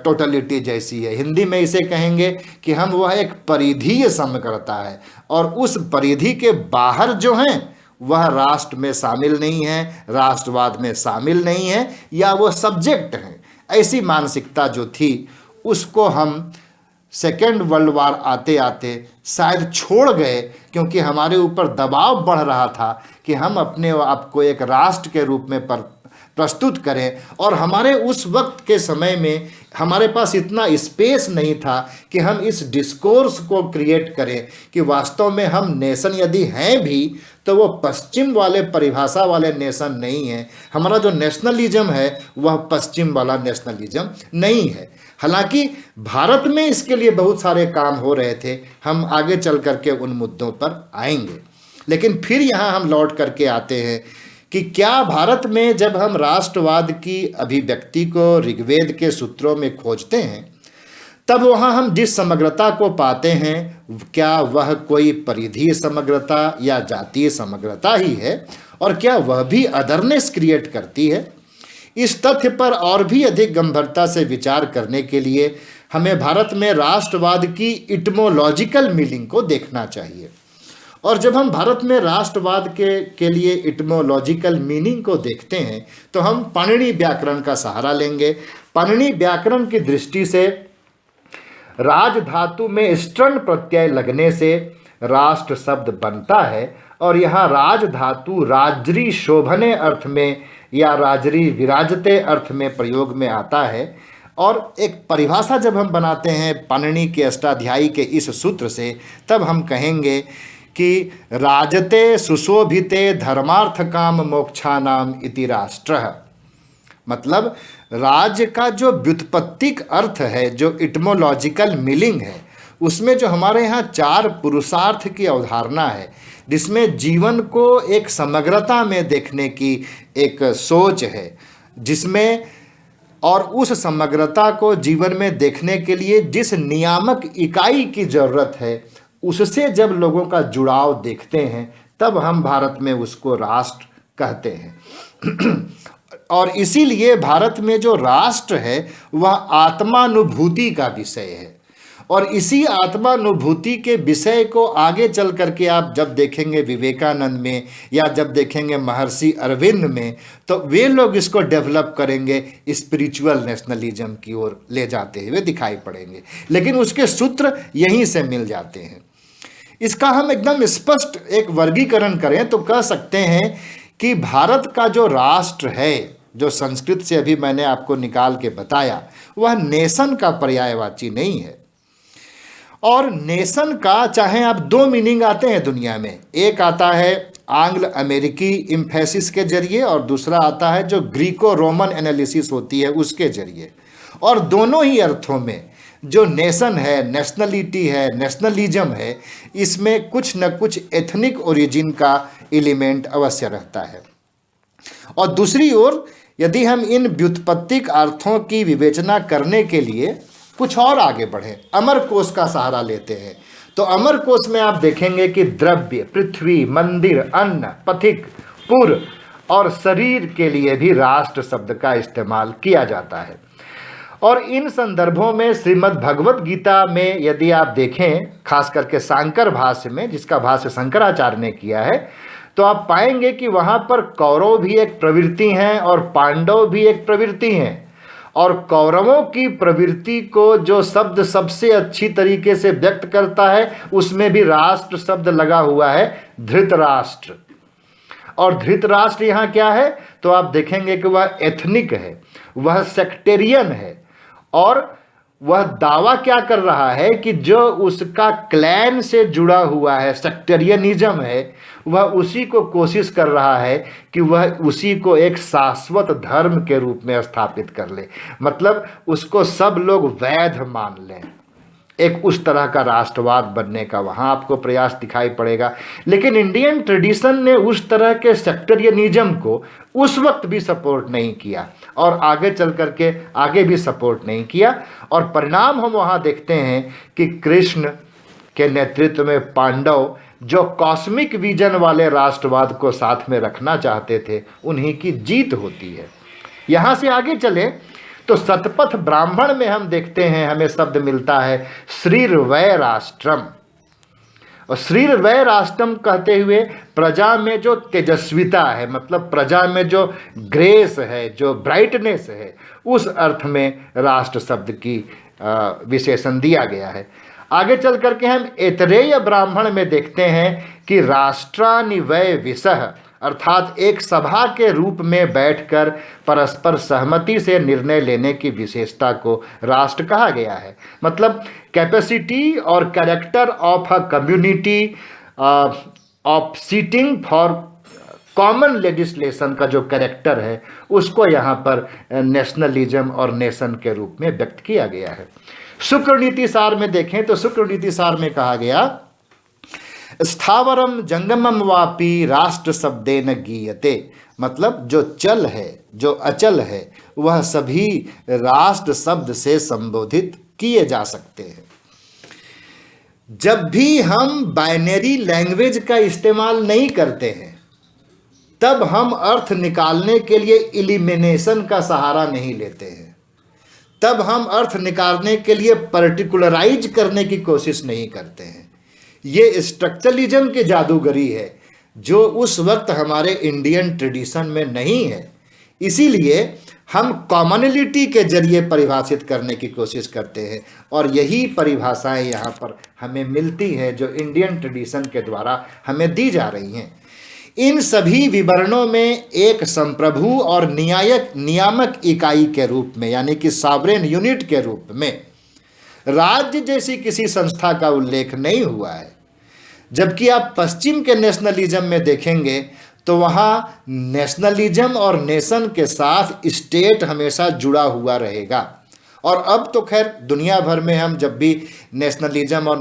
टोटलिटी जैसी है। हिंदी में इसे कहेंगे कि हम वह एक परिधीय समग्रता है और उस परिधि के बाहर जो हैं वह राष्ट्र में शामिल नहीं है, राष्ट्रवाद में शामिल नहीं है, या वो सब्जेक्ट हैं। ऐसी मानसिकता जो थी उसको हम सेकेंड वर्ल्ड वार आते आते शायद छोड़ गए, क्योंकि हमारे ऊपर दबाव बढ़ रहा था कि हम अपने आप को एक राष्ट्र के रूप में प्रस्तुत करें। और हमारे उस वक्त के समय में हमारे पास इतना स्पेस नहीं था कि हम इस डिस्कोर्स को क्रिएट करें कि वास्तव में हम नेशन यदि हैं भी तो वो पश्चिम वाले परिभाषा वाले नेशन नहीं है। हमारा जो नेशनलिज्म है वह पश्चिम वाला नेशनलिज्म नहीं है। हालांकि भारत में इसके लिए बहुत सारे काम हो रहे थे, हम आगे चल करके उन मुद्दों पर आएंगे। लेकिन फिर यहाँ हम लौट करके आते हैं कि क्या भारत में जब हम राष्ट्रवाद की अभिव्यक्ति को ऋग्वेद के सूत्रों में खोजते हैं तब वहाँ हम जिस समग्रता को पाते हैं क्या वह कोई परिधीय समग्रता या जातीय समग्रता ही है, और क्या वह भी अदरनेस क्रिएट करती है? इस तथ्य पर और भी अधिक गंभीरता से विचार करने के लिए हमें भारत में राष्ट्रवाद की इटमोलॉजिकल मीनिंग को देखना चाहिए। और जब हम भारत में राष्ट्रवाद के लिए इटमोलॉजिकल मीनिंग को देखते हैं तो हम पाणिनि व्याकरण का सहारा लेंगे। पाणिनि व्याकरण की दृष्टि से राज धातु में स्टर्ण प्रत्यय लगने से राष्ट्र शब्द बनता है, और यहाँ राज धातु राजरी शोभने अर्थ में या राजरी विराजते अर्थ में प्रयोग में आता है। और एक परिभाषा जब हम बनाते हैं पाणिनि के अष्टाध्यायी के इस सूत्र से, तब हम कहेंगे कि राजते सुशोभिते धर्मार्थ काम मोक्षानाम इति राष्ट्र। मतलब राज्य का जो व्युत्पत्तिक अर्थ है, जो इटमोलॉजिकल मीनिंग है, उसमें जो हमारे यहाँ 4 पुरुषार्थ की अवधारणा है, जिसमें जीवन को एक समग्रता में देखने की एक सोच है, जिसमें और उस समग्रता को जीवन में देखने के लिए जिस नियामक इकाई की ज़रूरत है उससे जब लोगों का जुड़ाव देखते हैं तब हम भारत में उसको राष्ट्र कहते हैं। और इसीलिए भारत में जो राष्ट्र है वह आत्मानुभूति का विषय है, और इसी आत्मानुभूति के विषय को आगे चल करके आप जब देखेंगे विवेकानंद में या जब देखेंगे महर्षि अरविंद में, तो वे लोग इसको डेवलप करेंगे, स्पिरिचुअल नेशनलिज्म की ओर ले जाते हुए दिखाई पड़ेंगे। लेकिन उसके सूत्र यहीं से मिल जाते हैं। इसका हम एकदम स्पष्ट एक वर्गीकरण करें तो कह सकते हैं कि भारत का जो राष्ट्र है, जो संस्कृत से अभी मैंने आपको निकाल के बताया, वह नेशन का पर्यायवाची नहीं है। और नेशन का चाहे आप दो मीनिंग आते हैं दुनिया में, एक आता है आंग्ल अमेरिकी इम्फेसिस के जरिए और दूसरा आता है जो ग्रीको रोमन एनालिसिस होती है उसके जरिए। और दोनों ही अर्थों में जो नेशन है, नेशनलिटी है, नेशनलिज्म है, इसमें कुछ न कुछ एथनिक ओरिजिन का एलिमेंट अवश्य रहता है। और दूसरी ओर यदि हम इन व्युत्पत्तिक अर्थों की विवेचना करने के लिए कुछ और आगे बढ़े, अमर कोश का सहारा लेते हैं, तो अमर कोश में आप देखेंगे कि द्रव्य, पृथ्वी, मंदिर, अन्न, पथिक, पुर और शरीर के लिए भी राष्ट्र शब्द का इस्तेमाल किया जाता है। और इन संदर्भों में श्रीमद् भगवत गीता में यदि आप देखें, खास करके शांकर भाष्य में, जिसका भाष्य शंकराचार्य ने किया है, तो आप पाएंगे कि वहाँ पर कौरव भी एक प्रवृत्ति हैं और पांडव भी एक प्रवृत्ति हैं। और कौरवों की प्रवृत्ति को जो शब्द सबसे अच्छी तरीके से व्यक्त करता है उसमें भी राष्ट्र शब्द लगा हुआ है, धृतराष्ट्र। और धृतराष्ट्र यहाँ क्या है, तो आप देखेंगे कि वह एथनिक है, वह सेक्टेरियन है, और वह दावा क्या कर रहा है कि जो उसका क्लैन से जुड़ा हुआ है, सेक्टेरियनिज्म है, वह उसी को कोशिश कर रहा है कि वह उसी को एक शाश्वत धर्म के रूप में स्थापित कर ले, मतलब उसको सब लोग वैध मान लें। एक उस तरह का राष्ट्रवाद बनने का वहाँ आपको प्रयास दिखाई पड़ेगा। लेकिन इंडियन ट्रेडिशन ने उस तरह के सेक्टेरियनिज्म को उस वक्त भी सपोर्ट नहीं किया और आगे चल करके आगे भी सपोर्ट नहीं किया। और परिणाम हम वहाँ देखते हैं कि कृष्ण के नेतृत्व में पांडव जो कॉस्मिक विजन वाले राष्ट्रवाद को साथ में रखना चाहते थे, उन्हीं की जीत होती है। यहाँ से आगे चले तो शतपथ ब्राह्मण में हम देखते हैं, हमें शब्द मिलता है श्रीर्वै राष्ट्रम। और श्रीर्वै राष्ट्रम कहते हुए प्रजा में जो तेजस्विता है, मतलब प्रजा में जो ग्रेस है, जो ब्राइटनेस है, उस अर्थ में राष्ट्र शब्द की विशेषण दिया गया है। आगे चल करके हम ऐतरेय ब्राह्मण में देखते हैं कि राष्ट्रानिवय विषह, अर्थात एक सभा के रूप में बैठकर परस्पर सहमति से निर्णय लेने की विशेषता को राष्ट्र कहा गया है। मतलब कैपेसिटी और character of a community of sitting for common legislation का जो कैरेक्टर है, उसको यहाँ पर नेशनलिज्म और नेशन के रूप में व्यक्त किया गया है। शुक्र नीति सार में देखें तो शुक्र नीति सार में कहा गया स्थावरम जंगमम वापी राष्ट्र शब्देन गीयते, मतलब जो चल है, जो अचल है, वह सभी राष्ट्र शब्द से संबोधित किए जा सकते हैं। जब भी हम बाइनरी लैंग्वेज का इस्तेमाल नहीं करते हैं, तब हम अर्थ निकालने के लिए इलिमिनेशन का सहारा नहीं लेते हैं, तब हम अर्थ निकालने के लिए पर्टिकुलराइज करने की कोशिश नहीं करते हैं। ये स्ट्रक्चरलिज्म की जादूगरी है जो उस वक्त हमारे इंडियन ट्रेडिशन में नहीं है। इसीलिए हम कॉमनलिटी के जरिए परिभाषित करने की कोशिश करते हैं, और यही परिभाषाएं यहाँ पर हमें मिलती हैं जो इंडियन ट्रेडिशन के द्वारा हमें दी जा रही हैं। इन सभी विवरणों में एक संप्रभु और नियामक इकाई के रूप में, यानी कि सॉवरेन यूनिट के रूप में राज्य जैसी किसी संस्था का उल्लेख नहीं हुआ है। जबकि आप पश्चिम के नेशनलिज्म में देखेंगे तो वहाँ नेशनलिज्म और नेशन के साथ स्टेट हमेशा जुड़ा हुआ रहेगा। और अब तो खैर दुनिया भर में हम जब भी नेशनलिज्म और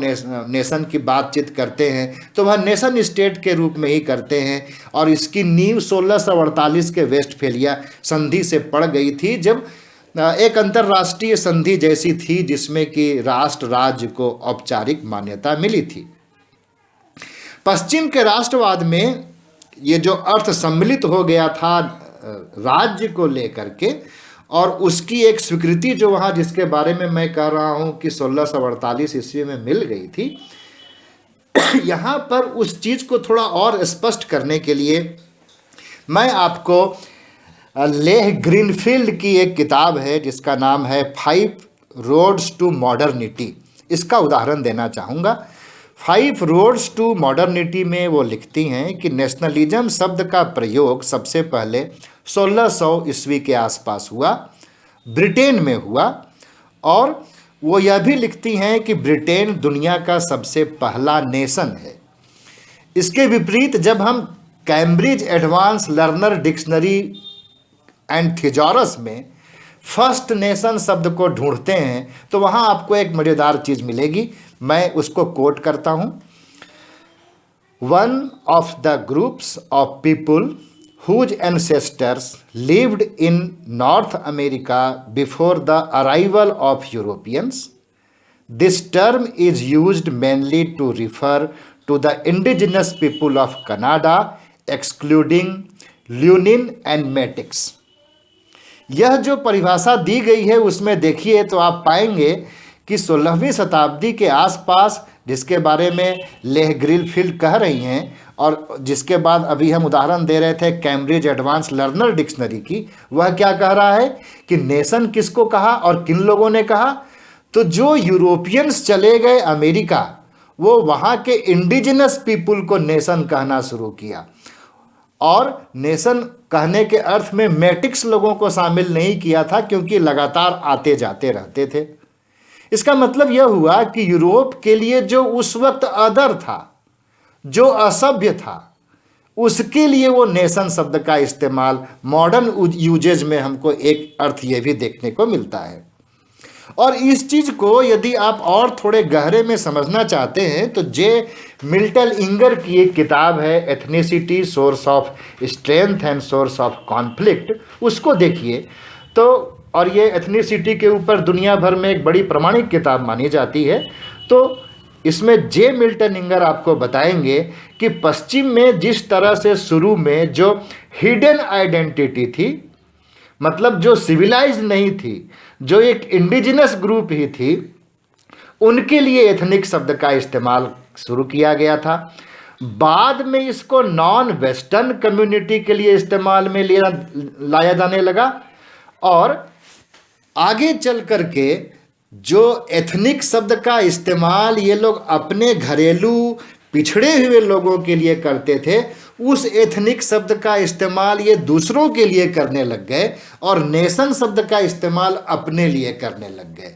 नेशन की बातचीत करते हैं तो वह नेशन स्टेट के रूप में ही करते हैं। और इसकी नींव 1648 के वेस्टफेलिया संधि से पड़ गई थी, जब एक अंतर्राष्ट्रीय संधि जैसी थी जिसमें कि राष्ट्र राज्य को औपचारिक मान्यता मिली थी। पश्चिम के राष्ट्रवाद में ये जो अर्थ सम्मिलित हो गया था राज्य को लेकर के, और उसकी एक स्वीकृति जो वहाँ जिसके बारे में मैं कह रहा हूँ कि 1648 ईस्वी में मिल गई थी, यहाँ पर उस चीज़ को थोड़ा और स्पष्ट करने के लिए मैं आपको लेह ग्रीनफील्ड की एक किताब है जिसका नाम है 5 रोड्स टू मॉडर्निटी, इसका उदाहरण देना चाहूँगा। 5 रोड्स टू मॉडर्निटी में वो लिखती हैं कि नेशनलिज्म शब्द का प्रयोग सबसे पहले 1600 ईस्वी के आसपास हुआ, ब्रिटेन में हुआ, और वो यह भी लिखती हैं कि ब्रिटेन दुनिया का सबसे पहला नेशन है। इसके विपरीत जब हम Cambridge advance learner dictionary and thesaurus में फर्स्ट नेशन शब्द को ढूंढते हैं तो वहाँ आपको एक मज़ेदार चीज़ मिलेगी, मैं उसको कोट करता हूँ। One of the groups of people whose ancestors lived in North America before the arrival of Europeans. This term is used mainly to refer to the indigenous people of Canada, excluding Lunin and Métis. यह जो परिभाषा दी गई है उसमें देखिए तो आप पाएंगे कि 16वीं शताब्दी के आसपास, जिसके बारे में लेह ग्रीनफील्ड कह रही हैं और जिसके बाद अभी हम उदाहरण दे रहे थे कैम्ब्रिज एडवांस लर्नर डिक्शनरी की, वह क्या कह रहा है कि नेशन किसको कहा और किन लोगों ने कहा? तो जो यूरोपियंस चले गए अमेरिका, वो वहाँ के इंडिजिनस पीपुल को नेशन कहना शुरू किया, और नेशन कहने के अर्थ में मैटिक्स लोगों को शामिल नहीं किया था क्योंकि लगातार आते जाते रहते थे। इसका मतलब यह हुआ कि यूरोप के लिए जो उस वक्त अदर था, जो असभ्य था, उसके लिए वो नेशन शब्द का इस्तेमाल मॉडर्न यूजेज में हमको एक अर्थ ये भी देखने को मिलता है। और इस चीज़ को यदि आप और थोड़े गहरे में समझना चाहते हैं तो जे मिल्टन इंगर की एक किताब है ethnicity source of strength and source of conflict, उसको देखिए तो, और ये एथनिसिटी के ऊपर दुनिया भर में एक बड़ी प्रमाणिक किताब मानी जाती है। तो इसमें जे मिल्टन इंगर आपको बताएंगे कि पश्चिम में जिस तरह से शुरू में जो हिडन आइडेंटिटी थी, मतलब जो सिविलाइज नहीं थी, जो एक इंडिजिनस ग्रुप ही थी, उनके लिए एथनिक शब्द का इस्तेमाल शुरू किया गया था। बाद में इसको नॉन वेस्टर्न कम्युनिटी के लिए इस्तेमाल में लाया जाने लगा, और आगे चल करके जो एथनिक शब्द का इस्तेमाल ये लोग अपने घरेलू पिछड़े हुए लोगों के लिए करते थे, उस एथनिक शब्द का इस्तेमाल ये दूसरों के लिए करने लग गए और नेशन शब्द का इस्तेमाल अपने लिए करने लग गए।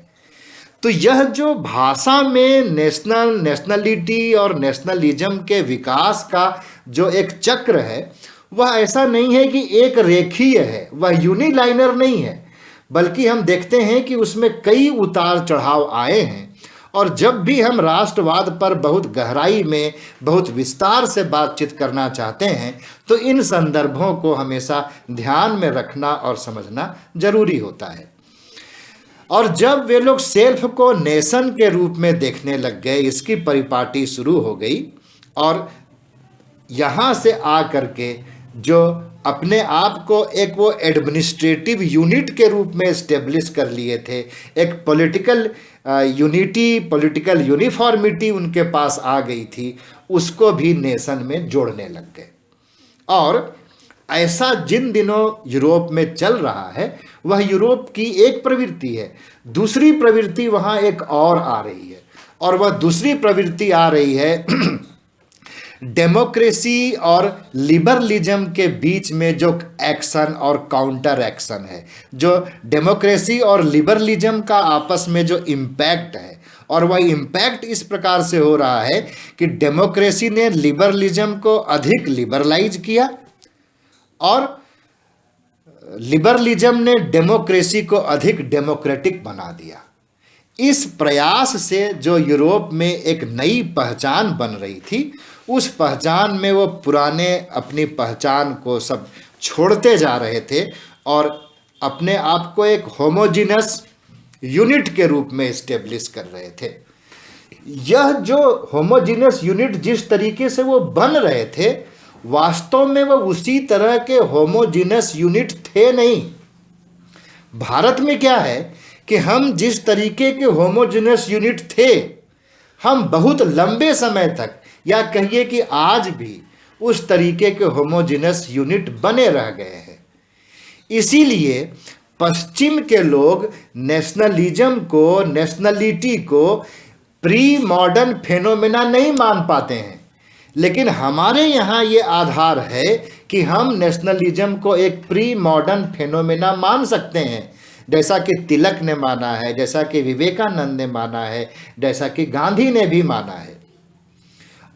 तो यह जो भाषा में नेशनलिटी और नेशनलिज्म के विकास का जो एक चक्र है, वह ऐसा नहीं है कि एक रेखीय है, वह यूनिलाइनर नहीं है, बल्कि हम देखते हैं कि उसमें कई उतार चढ़ाव आए हैं। और जब भी हम राष्ट्रवाद पर बहुत गहराई में, बहुत विस्तार से बातचीत करना चाहते हैं तो इन संदर्भों को हमेशा ध्यान में रखना और समझना जरूरी होता है। और जब वे लोग सेल्फ को नेशन के रूप में देखने लग गए, इसकी परिपाटी शुरू हो गई, और यहाँ से आ करके जो अपने आप को एक वो एडमिनिस्ट्रेटिव यूनिट के रूप में इस्टेब्लिश कर लिए थे, एक पॉलिटिकल यूनिटी, पॉलिटिकल यूनिफॉर्मिटी उनके पास आ गई थी, उसको भी नेशन में जोड़ने लग गए। और ऐसा जिन दिनों यूरोप में चल रहा है, वह यूरोप की एक प्रवृत्ति है। दूसरी प्रवृत्ति वहाँ एक और आ रही है, और वह दूसरी प्रवृत्ति आ रही है डेमोक्रेसी और लिबरलिज्म के बीच में जो एक्शन और काउंटर एक्शन है, जो डेमोक्रेसी और लिबरलिज्म का आपस में जो इम्पैक्ट है, और वह इम्पैक्ट इस प्रकार से हो रहा है कि डेमोक्रेसी ने लिबरलिज्म को अधिक लिबरलाइज किया और लिबरलिज्म ने डेमोक्रेसी को अधिक डेमोक्रेटिक बना दिया। इस प्रयास से जो यूरोप में एक नई पहचान बन रही थी, उस पहचान में वो पुराने अपनी पहचान को सब छोड़ते जा रहे थे और अपने आप को एक होमोजिनस यूनिट के रूप में इस्टेब्लिश कर रहे थे। यह जो होमोजीनियस यूनिट जिस तरीके से वो बन रहे थे, वास्तव में वो उसी तरह के होमोजीनियस यूनिट थे नहीं। भारत में क्या है कि हम जिस तरीके के होमोजीनियस यूनिट थे, हम बहुत लंबे समय तक, या कहिए कि आज भी उस तरीके के होमोजीनियस यूनिट बने रह गए हैं। इसीलिए पश्चिम के लोग नेशनलिज्म को, नेशनलिटी को प्री मॉडर्न फेनोमेना नहीं मान पाते हैं। लेकिन हमारे यहाँ ये आधार है कि हम नेशनलिज्म को एक प्री मॉडर्न फेनोमेना मान सकते हैं, जैसा कि तिलक ने माना है, जैसा कि विवेकानंद ने माना है, जैसा कि गांधी ने भी माना है।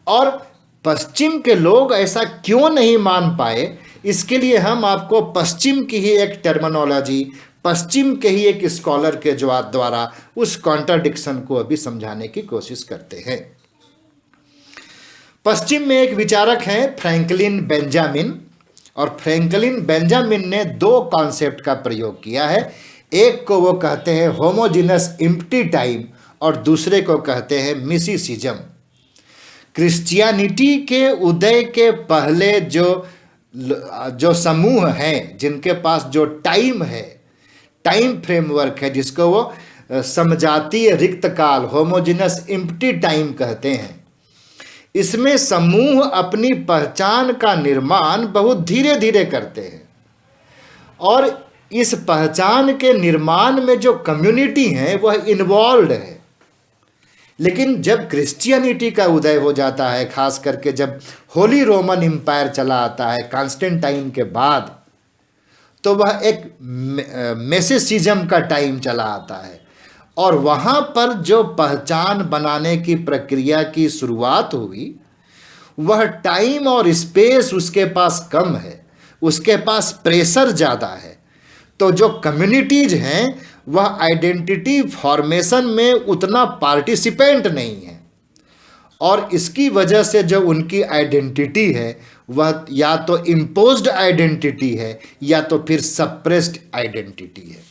और पश्चिम के लोग ऐसा क्यों नहीं मान पाए, इसके लिए हम आपको पश्चिम की ही एक टर्मिनोलॉजी, पश्चिम के ही एक स्कॉलर के द्वारा उस कॉन्ट्राडिक्शन को अभी समझाने की कोशिश करते हैं। पश्चिम में एक विचारक हैं फ्रैंकलिन बेंजामिन, और फ्रैंकलिन बेंजामिन ने दो कॉन्सेप्ट का प्रयोग किया है। एक को वो कहते हैं होमोजीनस एम्प्टी टाइम, और दूसरे को कहते हैं मिसिसिज्म। क्रिश्चियनिटी के उदय के पहले जो समूह हैं, जिनके पास जो टाइम है, टाइम फ्रेमवर्क है, जिसको वो समजातीय रिक्त काल, होमोजीनस एम्प्टी टाइम कहते हैं, इसमें समूह अपनी पहचान का निर्माण बहुत धीरे धीरे करते हैं, और इस पहचान के निर्माण में जो कम्युनिटी है वह इन्वॉल्व है। लेकिन जब क्रिश्चियनिटी का उदय हो जाता है, खास करके जब होली रोमन एम्पायर चला आता है कॉन्स्टेंटाइन के बाद, तो वह एक मेसिसिज्म का टाइम चला आता है, और वहाँ पर जो पहचान बनाने की प्रक्रिया की शुरुआत हुई, वह टाइम और स्पेस उसके पास कम है, उसके पास प्रेशर ज़्यादा है। तो जो कम्युनिटीज हैं वह आइडेंटिटी फॉर्मेशन में उतना पार्टिसिपेंट नहीं है, और इसकी वजह से जो उनकी आइडेंटिटी है वह या तो इम्पोज्ड आइडेंटिटी है या तो फिर सप्रेस्ड आइडेंटिटी है।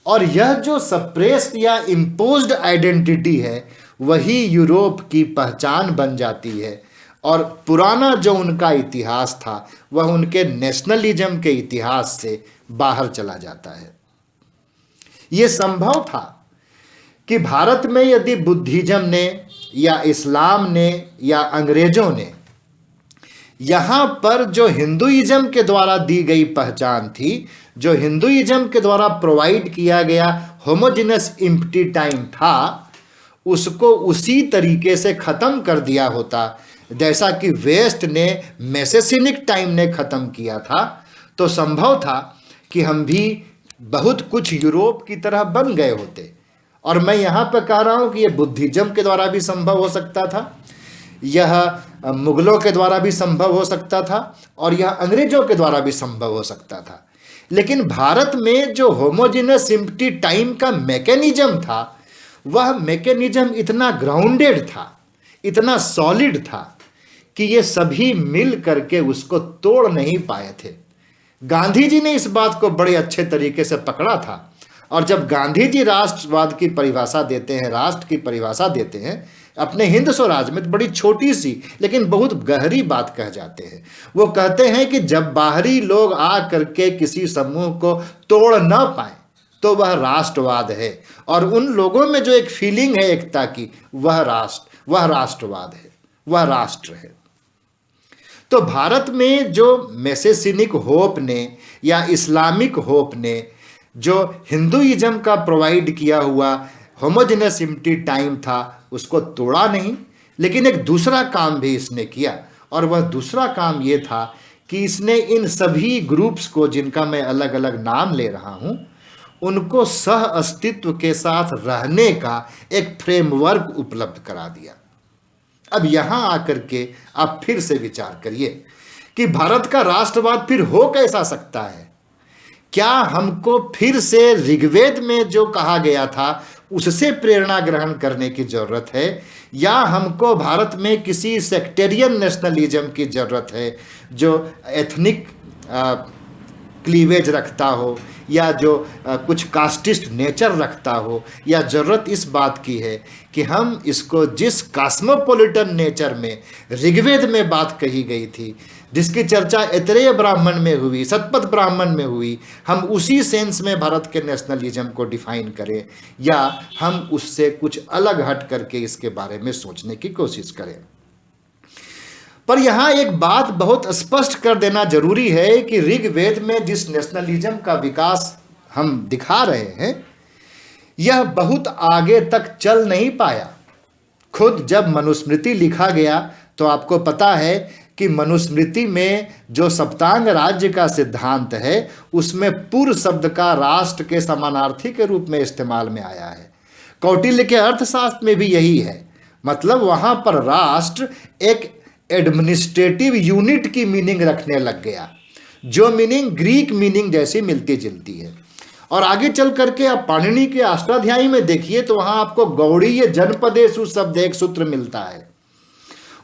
और यह जो सप्रेस्ड या इम्पोज्ड आइडेंटिटी है वही यूरोप की पहचान बन जाती है, और पुराना जो उनका इतिहास था वह उनके नेशनलिज्म के इतिहास से बाहर चला जाता है। ये संभव था कि भारत में यदि बुद्धिज्म ने या इस्लाम ने या अंग्रेजों ने यहाँ पर जो हिंदुइज्म के द्वारा दी गई पहचान थी, जो हिंदुइज्म के द्वारा प्रोवाइड किया गया होमोजेनस एम्प्टी टाइम था, उसको उसी तरीके से ख़त्म कर दिया होता जैसा कि वेस्ट ने मेसेसिनिक टाइम ने ख़त्म किया था, तो संभव था कि हम भी बहुत कुछ यूरोप की तरह बन गए होते। और मैं यहाँ पर कह रहा हूँ कि यह बुद्धिज्म के द्वारा भी संभव हो सकता था, यह मुगलों के द्वारा भी संभव हो सकता था, और यह अंग्रेजों के द्वारा भी संभव हो सकता था। लेकिन भारत में जो होमोजेनस एम्प्टी टाइम का मैकेनिज्म था, वह मैकेनिज्म इतना ग्राउंडेड था, इतना सॉलिड था कि ये सभी मिल करके उसको तोड़ नहीं पाए थे। गांधी जी ने इस बात को बड़े अच्छे तरीके से पकड़ा था, और जब गांधी जी राष्ट्रवाद की परिभाषा देते हैं, राष्ट्र की परिभाषा देते हैं अपने हिंद स्वराज में, तो बड़ी छोटी सी लेकिन बहुत गहरी बात कह जाते हैं। वो कहते हैं कि जब बाहरी लोग आ करके किसी समूह को तोड़ न पाए तो वह राष्ट्रवाद है, और उन लोगों में जो एक फीलिंग है एकता की, वह राष्ट्रवाद है, वह राष्ट्र है। तो भारत में जो मेसेसिनिक होप ने या इस्लामिक होप ने जो हिंदुइज्म का प्रोवाइड किया हुआ होमोजेनस एम्प्टी टाइम था, उसको तोड़ा नहीं, लेकिन एक दूसरा काम भी इसने किया, और वह दूसरा काम ये था कि इसने इन सभी ग्रुप्स को, जिनका मैं अलग अलग नाम ले रहा हूँ, उनको सह अस्तित्व के साथ रहने का एक फ्रेमवर्क उपलब्ध करा दिया। अब यहाँ आकर के आप फिर से विचार करिए कि भारत का राष्ट्रवाद फिर हो कैसा सकता है। क्या हमको फिर से ऋग्वेद में जो कहा गया था उससे प्रेरणा ग्रहण करने की जरूरत है, या हमको भारत में किसी सेक्टेरियन नेशनलिज्म की जरूरत है जो एथनिक क्लीवेज रखता हो, या जो कुछ कास्टिस्ट नेचर रखता हो, या ज़रूरत इस बात की है कि हम इसको जिस कॉस्मोपॉलिटन नेचर में ऋग्वेद में बात कही गई थी, जिसकी चर्चा ऐतरेय ब्राह्मण में हुई, शतपथ ब्राह्मण में हुई, हम उसी सेंस में भारत के नेशनलिज्म को डिफाइन करें, या हम उससे कुछ अलग हट करके इसके बारे में सोचने की कोशिश करें। पर यहाँ एक बात बहुत स्पष्ट कर देना जरूरी है कि ऋग्वेद में जिस नेशनलिज्म का विकास हम दिखा रहे हैं, यह बहुत आगे तक चल नहीं पाया। खुद जब मनुस्मृति लिखा गया तो आपको पता है कि मनुस्मृति में जो सप्तांग राज्य का सिद्धांत है, उसमें पुर शब्द का राष्ट्र के समानार्थी के रूप में इस्तेमाल में आया है। कौटिल्य के अर्थशास्त्र में भी यही है। मतलब वहाँ पर राष्ट्र एक एडमिनिस्ट्रेटिव यूनिट की मीनिंग रखने लग गया, जो मीनिंग ग्रीक मीनिंग जैसी मिलती जुलती है। और आगे चल करके आप पाणिनि के अष्टाध्यायी में देखिए तो वहाँ आपको गौड़ीय जनपदेषु शब्द एक सूत्र मिलता है।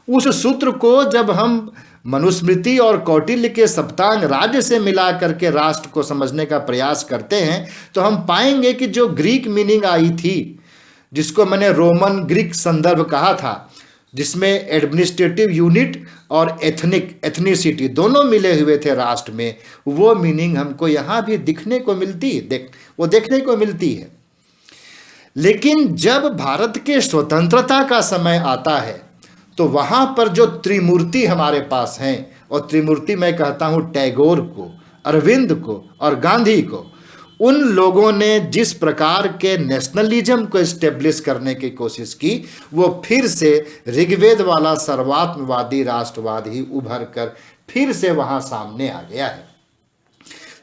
उस सूत्र को जब हम मनुस्मृति और कौटिल्य के सप्तांग राज्य से मिला करके राष्ट्र को समझने का प्रयास करते हैं तो हम पाएंगे कि जो ग्रीक मीनिंग आई थी, जिसको मैंने रोमन ग्रीक संदर्भ कहा था, जिसमें एडमिनिस्ट्रेटिव यूनिट और एथनिसिटी दोनों मिले हुए थे राष्ट्र में, वो मीनिंग हमको यहाँ भी दिखने को मिलती है, वो देखने को मिलती है। लेकिन जब भारत के स्वतंत्रता का समय आता है तो वहाँ पर जो त्रिमूर्ति हमारे पास हैं, और त्रिमूर्ति मैं कहता हूँ टैगोर को, अरविंद को और गांधी को, उन लोगों ने जिस प्रकार के नेशनलिज्म को एस्टेब्लिश करने की कोशिश की, वो फिर से ऋग्वेद वाला सर्वात्मवादी राष्ट्रवाद ही उभर कर फिर से वहाँ सामने आ गया है।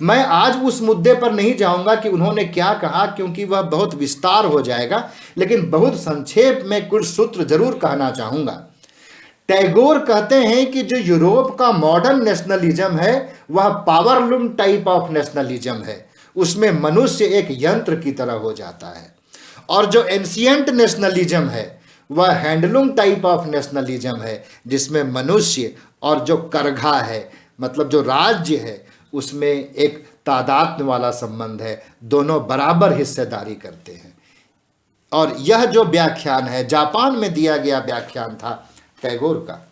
मैं आज उस मुद्दे पर नहीं जाऊंगा कि उन्होंने क्या कहा, क्योंकि वह बहुत विस्तार हो जाएगा, लेकिन बहुत संक्षेप में कुछ सूत्र जरूर कहना चाहूँगा। टैगोर कहते हैं कि जो यूरोप का मॉडर्न नेशनलिज्म है वह पावरलूम टाइप ऑफ नेशनलिज्म है, उसमें मनुष्य एक यंत्र की तरह हो जाता है। और जो एंशियंट नेशनलिज्म है वह हैंडलूम टाइप ऑफ नेशनलिज्म है, जिसमें मनुष्य और जो करघा है, मतलब जो राज्य है, उसमें एक तादात्म्य वाला संबंध है, दोनों बराबर हिस्सेदारी करते हैं। और यह जो व्याख्यान है जापान में दिया गया व्याख्यान था टैगोर का।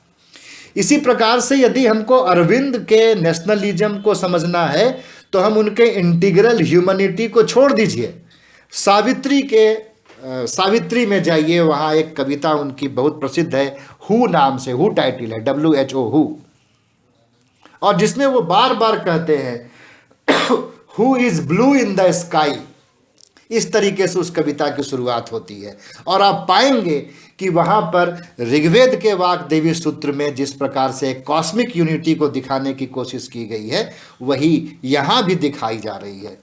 इसी प्रकार से यदि हमको अरविंद के नेशनलिज्म को समझना है तो हम उनके इंटीग्रल ह्यूमैनिटी को छोड़ दीजिए, सावित्री में जाइए, वहाँ एक कविता उनकी बहुत प्रसिद्ध है, हु नाम से, हु टाइटल है, WHO हु, और जिसमें वो बार बार कहते हैं who is blue in the sky. इस तरीके से उस कविता की शुरुआत होती है। और आप पाएंगे कि वहाँ पर ऋग्वेद के वाग्देवी सूत्र में जिस प्रकार से कॉस्मिक यूनिटी को दिखाने की कोशिश की गई है, वही यहाँ भी दिखाई जा रही है।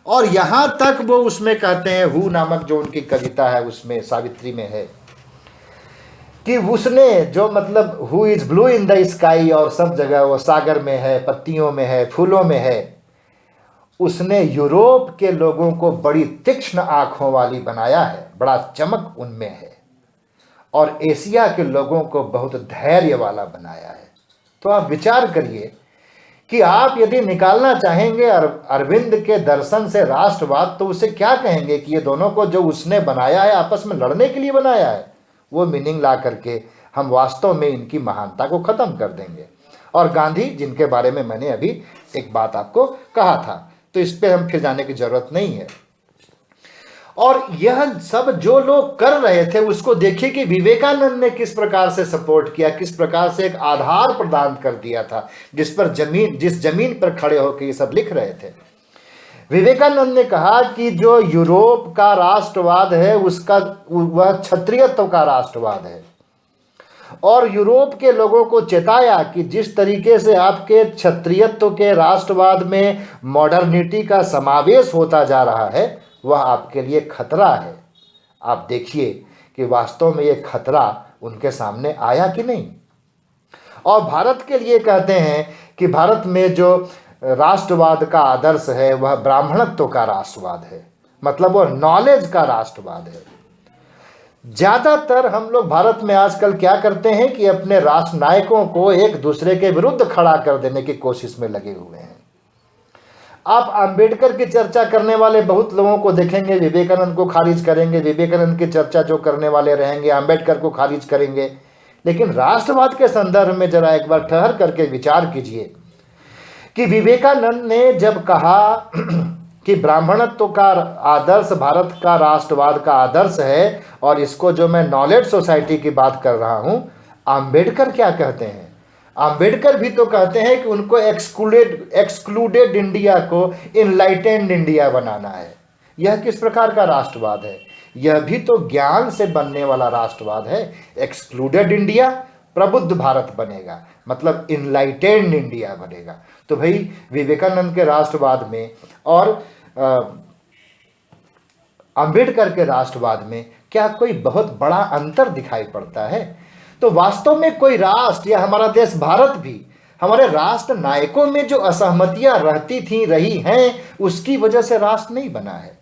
और यहाँ तक वो उसमें कहते हैं, हु नामक जो उनकी कविता है उसमें सावित्री में है, कि उसने जो मतलब who is blue in the sky, और सब जगह वो सागर में है, पत्तियों में है, फूलों में है, उसने यूरोप के लोगों को बड़ी तीक्ष्ण आंखों वाली बनाया है, बड़ा चमक उनमें है, और एशिया के लोगों को बहुत धैर्य वाला बनाया है। तो आप विचार करिए कि आप यदि निकालना चाहेंगे अरविंद के दर्शन से राष्ट्रवाद, तो उसे क्या कहेंगे कि ये दोनों को जो उसने बनाया है आपस में लड़ने के लिए बनाया है। वो मीनिंग ला करके हम वास्तव में इनकी महानता को ख़त्म कर देंगे। और गांधी, जिनके बारे में मैंने अभी एक बात आपको कहा था, तो इस पर हम फिर जाने की जरूरत नहीं है। और यह सब जो लोग कर रहे थे उसको देखिए कि विवेकानंद ने किस प्रकार से सपोर्ट किया, किस प्रकार से एक आधार प्रदान कर दिया था जिस जमीन पर खड़े होकर ये सब लिख रहे थे। विवेकानंद ने कहा कि जो यूरोप का राष्ट्रवाद है उसका वह क्षत्रियत्व का राष्ट्रवाद है, और यूरोप के लोगों को चेताया कि जिस तरीके से आपके क्षत्रियत्व के राष्ट्रवाद में मॉडर्निटी का समावेश होता जा रहा है वह आपके लिए खतरा है। आप देखिए कि वास्तव में ये खतरा उनके सामने आया कि नहीं। और भारत के लिए कहते हैं कि भारत में जो राष्ट्रवाद का आदर्श है वह ब्राह्मणत्व का राष्ट्रवाद है, मतलब वह नॉलेज का राष्ट्रवाद है। ज़्यादातर हम लोग भारत में आजकल क्या करते हैं कि अपने राष्ट्र नायकों को एक दूसरे के विरुद्ध खड़ा कर देने की कोशिश में लगे हुए हैं। आप अंबेडकर की चर्चा करने वाले बहुत लोगों को देखेंगे विवेकानंद को खारिज करेंगे, विवेकानंद की चर्चा जो करने वाले रहेंगे अंबेडकर को खारिज करेंगे। लेकिन राष्ट्रवाद के संदर्भ में जरा एक बार ठहर करके विचार कीजिए कि विवेकानंद ने जब कहा कि ब्राह्मणत्व का आदर्श भारत का राष्ट्रवाद का आदर्श है, और इसको जो मैं नॉलेज सोसाइटी की बात कर रहा हूं, अंबेडकर क्या कहते हैं? अंबेडकर भी तो कहते हैं कि उनको एक्सक्लूडेड इंडिया को इनलाइटेंड इंडिया बनाना है। यह किस प्रकार का राष्ट्रवाद है? यह भी तो ज्ञान से बनने वाला राष्ट्रवाद है। एक्सक्लूडेड इंडिया प्रबुद्ध भारत बनेगा, मतलब इनलाइटेंड इंडिया बनेगा। तो भाई विवेकानंद के राष्ट्रवाद में और अंबेडकर के राष्ट्रवाद में क्या कोई बहुत बड़ा अंतर दिखाई पड़ता है? तो वास्तव में कोई राष्ट्र या हमारा देश भारत भी, हमारे राष्ट्र नायकों में जो असहमतियां रहती थी रही हैं, उसकी वजह से राष्ट्र नहीं बना है,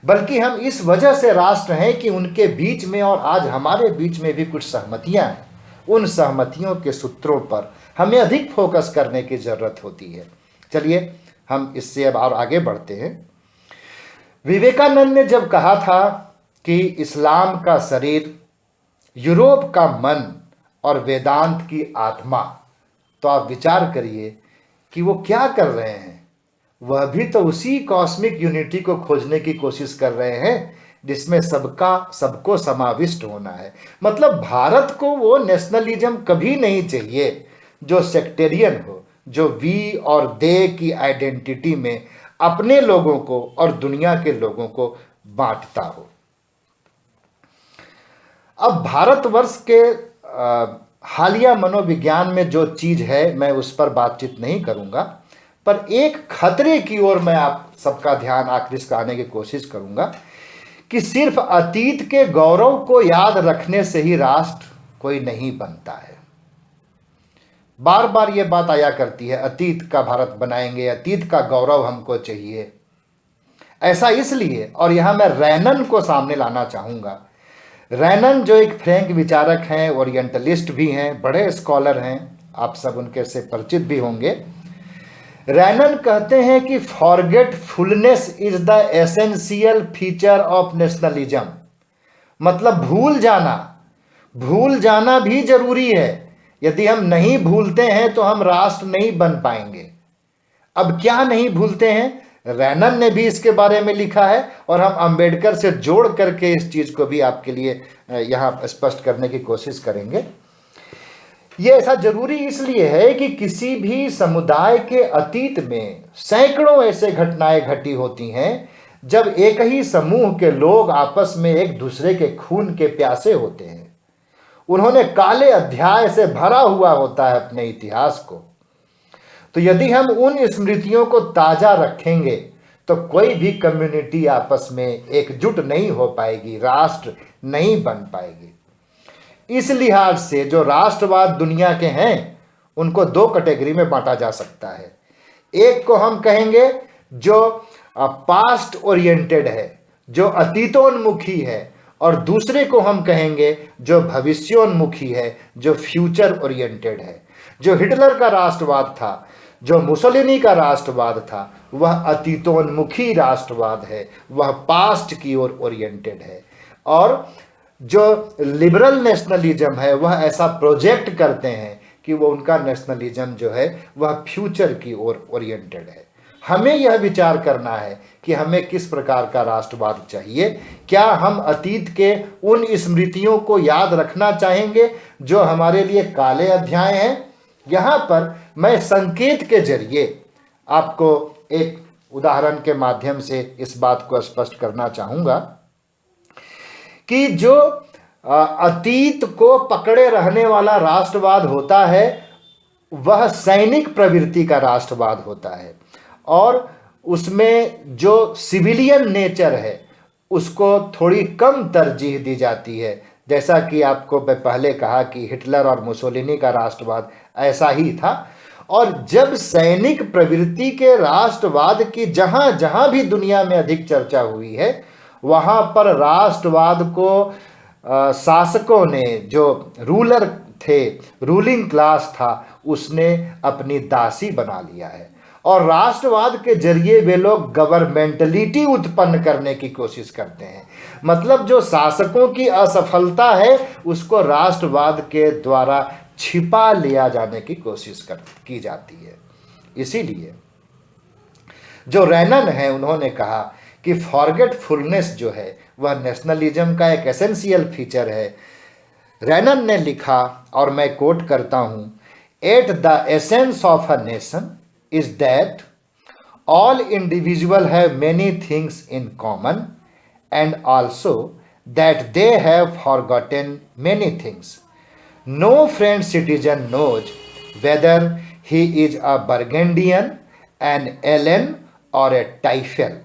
बल्कि हम इस वजह से राष्ट्र हैं कि उनके बीच में और आज हमारे बीच में भी कुछ सहमतियां हैं। उन सहमतियों के सूत्रों पर हमें अधिक फोकस करने की जरूरत होती है। चलिए हम इससे अब और आगे बढ़ते हैं। विवेकानंद ने जब कहा था कि इस्लाम का शरीर, यूरोप का मन और वेदांत की आत्मा, तो आप विचार करिए कि वो क्या कर रहे हैं। वह भी तो उसी कॉस्मिक यूनिटी को खोजने की कोशिश कर रहे हैं जिसमें सबको समाविष्ट होना है। मतलब भारत को वो नेशनलिज्म कभी नहीं चाहिए जो सेक्टेरियन हो, जो वी और दे की आइडेंटिटी में अपने लोगों को और दुनिया के लोगों को बांटता हो। अब भारतवर्ष के हालिया मनोविज्ञान में जो चीज है मैं उस पर बातचीत नहीं करूंगा, पर एक खतरे की ओर मैं आप सबका ध्यान आकृष्ट कराने की कोशिश करूंगा कि सिर्फ अतीत के गौरव को याद रखने से ही राष्ट्र कोई नहीं बनता है। बार बार ये बात आया करती है, अतीत का भारत बनाएंगे, अतीत का गौरव हमको चाहिए। ऐसा इसलिए, और यहां मैं रैनन को सामने लाना चाहूंगा। रैनन जो एक फ्रैंक विचारक हैं, ओरिएंटलिस्ट भी हैं, बड़े स्कॉलर हैं, आप सब उनके से परिचित भी होंगे। रैनन कहते हैं कि forgetfulness is the essential feature of nationalism. मतलब भूल जाना भी जरूरी है। यदि हम नहीं भूलते हैं तो हम राष्ट्र नहीं बन पाएंगे। अब क्या नहीं भूलते हैं? रैनन ने भी इसके बारे में लिखा है और हम अंबेडकर से जोड़ करके इस चीज को भी आपके लिए यहां स्पष्ट करने की कोशिश करेंगे। यह ऐसा जरूरी इसलिए है कि किसी भी समुदाय के अतीत में सैकड़ों ऐसे घटनाएं घटी होती हैं जब एक ही समूह के लोग आपस में एक दूसरे के खून के प्यासे होते हैं। उन्होंने काले अध्याय से भरा हुआ होता है अपने इतिहास को। तो यदि हम उन स्मृतियों को ताजा रखेंगे तो कोई भी कम्युनिटी आपस में एकजुट नहीं हो पाएगी, राष्ट्र नहीं बन पाएगी। इस लिहाज से जो राष्ट्रवाद दुनिया के हैं उनको दो कैटेगरी में बांटा जा सकता है। एक को हम कहेंगे जो पास्ट ओरिएंटेड है, जो अतीतोन्मुखी है, और दूसरे को हम कहेंगे जो भविष्योन्मुखी है, जो फ्यूचर ओरिएंटेड है। जो हिटलर का राष्ट्रवाद था, जो मुसोलिनी का राष्ट्रवाद था, वह अतीतोन्मुखी राष्ट्रवाद है, वह पास्ट की ओर ओरिएंटेड है। और जो लिबरल नेशनलिज्म है वह ऐसा प्रोजेक्ट करते हैं कि वो उनका नेशनलिज्म जो है वह फ्यूचर की ओर ओरिएंटेड है। हमें यह विचार करना है कि हमें किस प्रकार का राष्ट्रवाद चाहिए। क्या हम अतीत के उन स्मृतियों को याद रखना चाहेंगे जो हमारे लिए काले अध्याय हैं? यहाँ पर मैं संकेत के जरिए आपको एक उदाहरण के माध्यम से इस बात को स्पष्ट करना चाहूँगा कि जो अतीत को पकड़े रहने वाला राष्ट्रवाद होता है वह सैनिक प्रवृत्ति का राष्ट्रवाद होता है, और उसमें जो सिविलियन नेचर है उसको थोड़ी कम तरजीह दी जाती है। जैसा कि आपको मैं पहले कहा कि हिटलर और मुसोलिनी का राष्ट्रवाद ऐसा ही था। और जब सैनिक प्रवृत्ति के राष्ट्रवाद की जहां जहां भी दुनिया में अधिक चर्चा हुई है वहां पर राष्ट्रवाद को शासकों ने, जो रूलर थे, रूलिंग क्लास था, उसने अपनी दासी बना लिया है। और राष्ट्रवाद के जरिए वे लोग गवर्नमेंटलिटी उत्पन्न करने की कोशिश करते हैं। मतलब जो शासकों की असफलता है उसको राष्ट्रवाद के द्वारा छिपा लिया जाने की कोशिश की जाती है। इसीलिए जो रेनन है उन्होंने कहा कि फॉरगेटफुलनेस जो है वह नेशनलिज्म का एक एसेंशियल फीचर है। रेनन ने लिखा, और मैं कोट करता हूं, at the essence of a nation is that all individuals have many things in common and also that they have forgotten many things. No French citizen knows whether he is a Burgundian, an Allen, or a Typhel.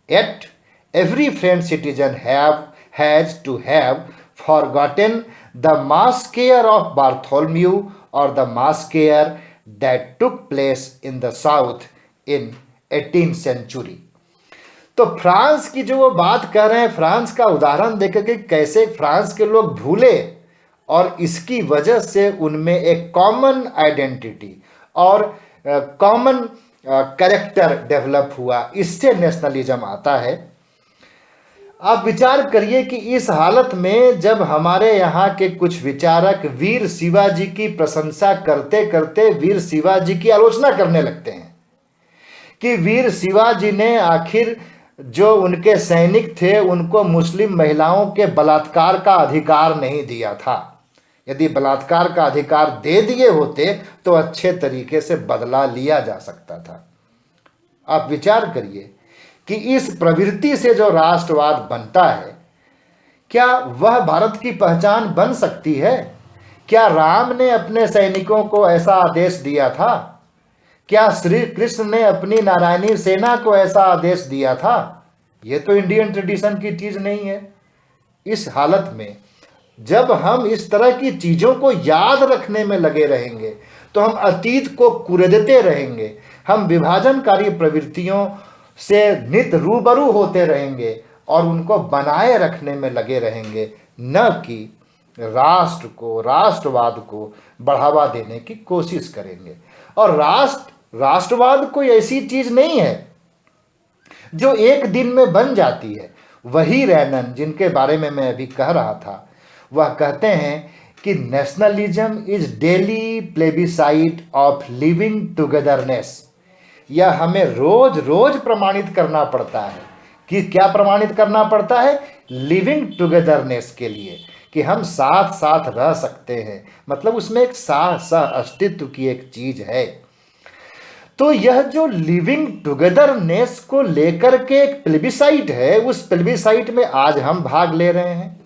Yet every French citizen has to have forgotten the massacre of Bartholomew or the massacre that took place in the South in 18th century. तो France की जो वो बात कर रहे हैं, France का उदाहरण देकर के कैसे फ्रांस के लोग भूले और इसकी वजह से उनमें एक कॉमन आइडेंटिटी और कॉमन कैरेक्टर डेवलप हुआ, इससे नेशनलिज्म आता है। आप विचार करिए कि इस हालत में जब हमारे यहाँ के कुछ विचारक वीर शिवाजी की प्रशंसा करते करते वीर शिवाजी की आलोचना करने लगते हैं कि वीर शिवाजी ने आखिर जो उनके सैनिक थे उनको मुस्लिम महिलाओं के बलात्कार का अधिकार नहीं दिया था। यदि बलात्कार का अधिकार दे दिए होते तो अच्छे तरीके से बदला लिया जा सकता था। आप विचार करिए कि इस प्रवृत्ति से जो राष्ट्रवाद बनता है, क्या वह भारत की पहचान बन सकती है? क्या राम ने अपने सैनिकों को ऐसा आदेश दिया था? क्या श्री कृष्ण ने अपनी नारायणी सेना को ऐसा आदेश दिया था? यह तो इंडियन ट्रेडिशन की चीज नहीं है। इस हालत में जब हम इस तरह की चीजों को याद रखने में लगे रहेंगे तो हम अतीत को कुरेदते रहेंगे, हम विभाजनकारी प्रवृत्तियों से नित रूबरू होते रहेंगे और उनको बनाए रखने में लगे रहेंगे, न कि राष्ट्र को, राष्ट्रवाद को बढ़ावा देने की कोशिश करेंगे। और राष्ट्रवाद कोई ऐसी चीज नहीं है जो एक दिन में बन जाती है। वही रेनन जिनके बारे में मैं अभी कह रहा था, वह कहते हैं कि nationalism is daily plebiscite of living togetherness. यह हमें रोज रोज प्रमाणित करना पड़ता है। कि क्या प्रमाणित करना पड़ता है? लिविंग टुगेदरनेस के लिए, कि हम साथ साथ रह सकते हैं। मतलब उसमें एक सह अस्तित्व की एक चीज है। तो यह जो लिविंग टुगेदरनेस को लेकर के एक प्लेबिसाइट है, उस प्लेबिसाइट में आज हम भाग ले रहे हैं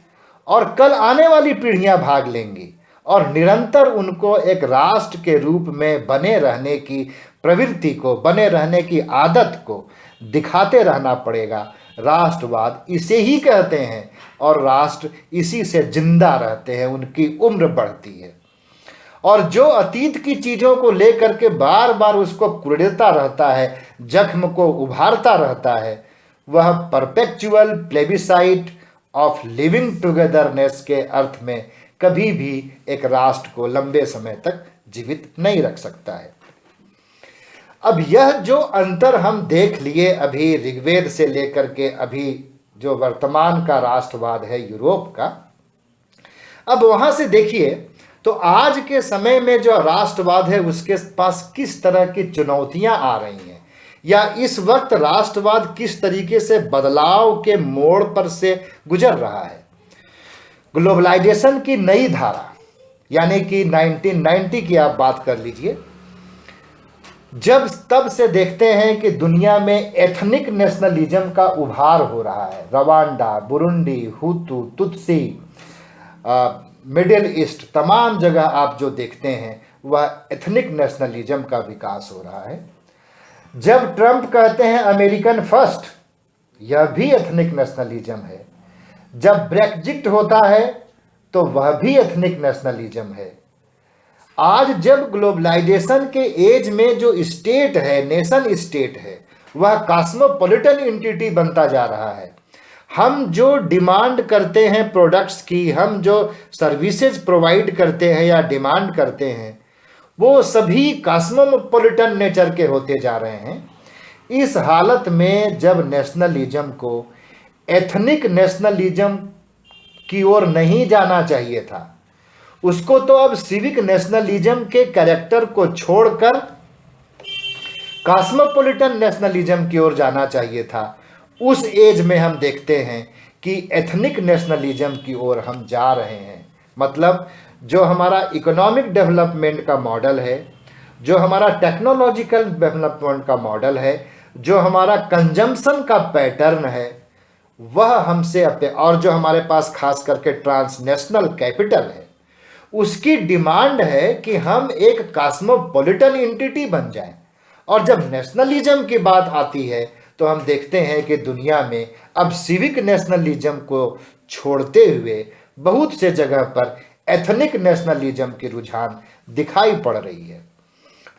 और कल आने वाली पीढ़ियां भाग लेंगी और निरंतर उनको एक राष्ट्र के रूप में बने रहने की प्रवृत्ति को, बने रहने की आदत को दिखाते रहना पड़ेगा। राष्ट्रवाद इसे ही कहते हैं और राष्ट्र इसी से जिंदा रहते हैं, उनकी उम्र बढ़ती है। और जो अतीत की चीजों को लेकर के बार बार उसको कुरेदता रहता है, जख्म को उभारता रहता है, वह perpetual plebiscite of living togetherness के अर्थ में कभी भी एक राष्ट्र को लंबे समय तक जीवित नहीं रख सकता है। अब यह जो अंतर हम देख लिए अभी ऋग्वेद से लेकर के अभी जो वर्तमान का राष्ट्रवाद है यूरोप का, अब वहां से देखिए तो आज के समय में जो राष्ट्रवाद है उसके पास किस तरह की चुनौतियां आ रही हैं, या इस वक्त राष्ट्रवाद किस तरीके से बदलाव के मोड़ पर से गुजर रहा है। ग्लोबलाइजेशन की नई धारा, यानी कि 1990 की आप बात कर लीजिए, जब तब से देखते हैं कि दुनिया में एथनिक नेशनलिज्म का उभार हो रहा है। Rwanda, Burundi, हुतू, Tutsi, middle east, तमाम जगह आप जो देखते हैं वह एथनिक नेशनलिज्म का विकास हो रहा है। जब ट्रंप कहते हैं अमेरिकन फर्स्ट, यह भी एथनिक नेशनलिज्म है। जब ब्रेक्जिट होता है तो वह भी एथनिक नेशनलिज्म है। आज जब ग्लोबलाइजेशन के एज में जो स्टेट है, नेशन स्टेट है, वह कॉस्मोपॉलिटन एंटिटी बनता जा रहा है। हम जो डिमांड करते हैं प्रोडक्ट्स की, हम जो सर्विसेज प्रोवाइड करते हैं या डिमांड करते हैं, वो सभी कॉस्मोपॉलिटन नेचर के होते जा रहे हैं। इस हालत में जब नेशनलिज्म को एथनिक नेशनलिज्म की ओर नहीं जाना चाहिए था, उसको तो अब सिविक नेशनलिज्म के कैरेक्टर को छोड़कर कॉस्मोपॉलिटन नेशनलिज्म की ओर जाना चाहिए था। उस एज में हम देखते हैं कि एथनिक नेशनलिज्म की ओर हम जा रहे हैं। मतलब जो हमारा इकोनॉमिक डेवलपमेंट का मॉडल है, जो हमारा टेक्नोलॉजिकल डेवलपमेंट का मॉडल है, जो हमारा कंजम्पशन का पैटर्न है, वह हमसे अपने, और जो हमारे पास खास करके ट्रांसनेशनल कैपिटल है, उसकी डिमांड है कि हम एक कॉस्मोपॉलिटन एंटिटी बन जाएं। और जब नेशनलिज्म की बात आती है तो हम देखते हैं कि दुनिया में अब सिविक नेशनलिज्म को छोड़ते हुए बहुत से जगह पर एथनिक नेशनलिज्म की रुझान दिखाई पड़ रही है।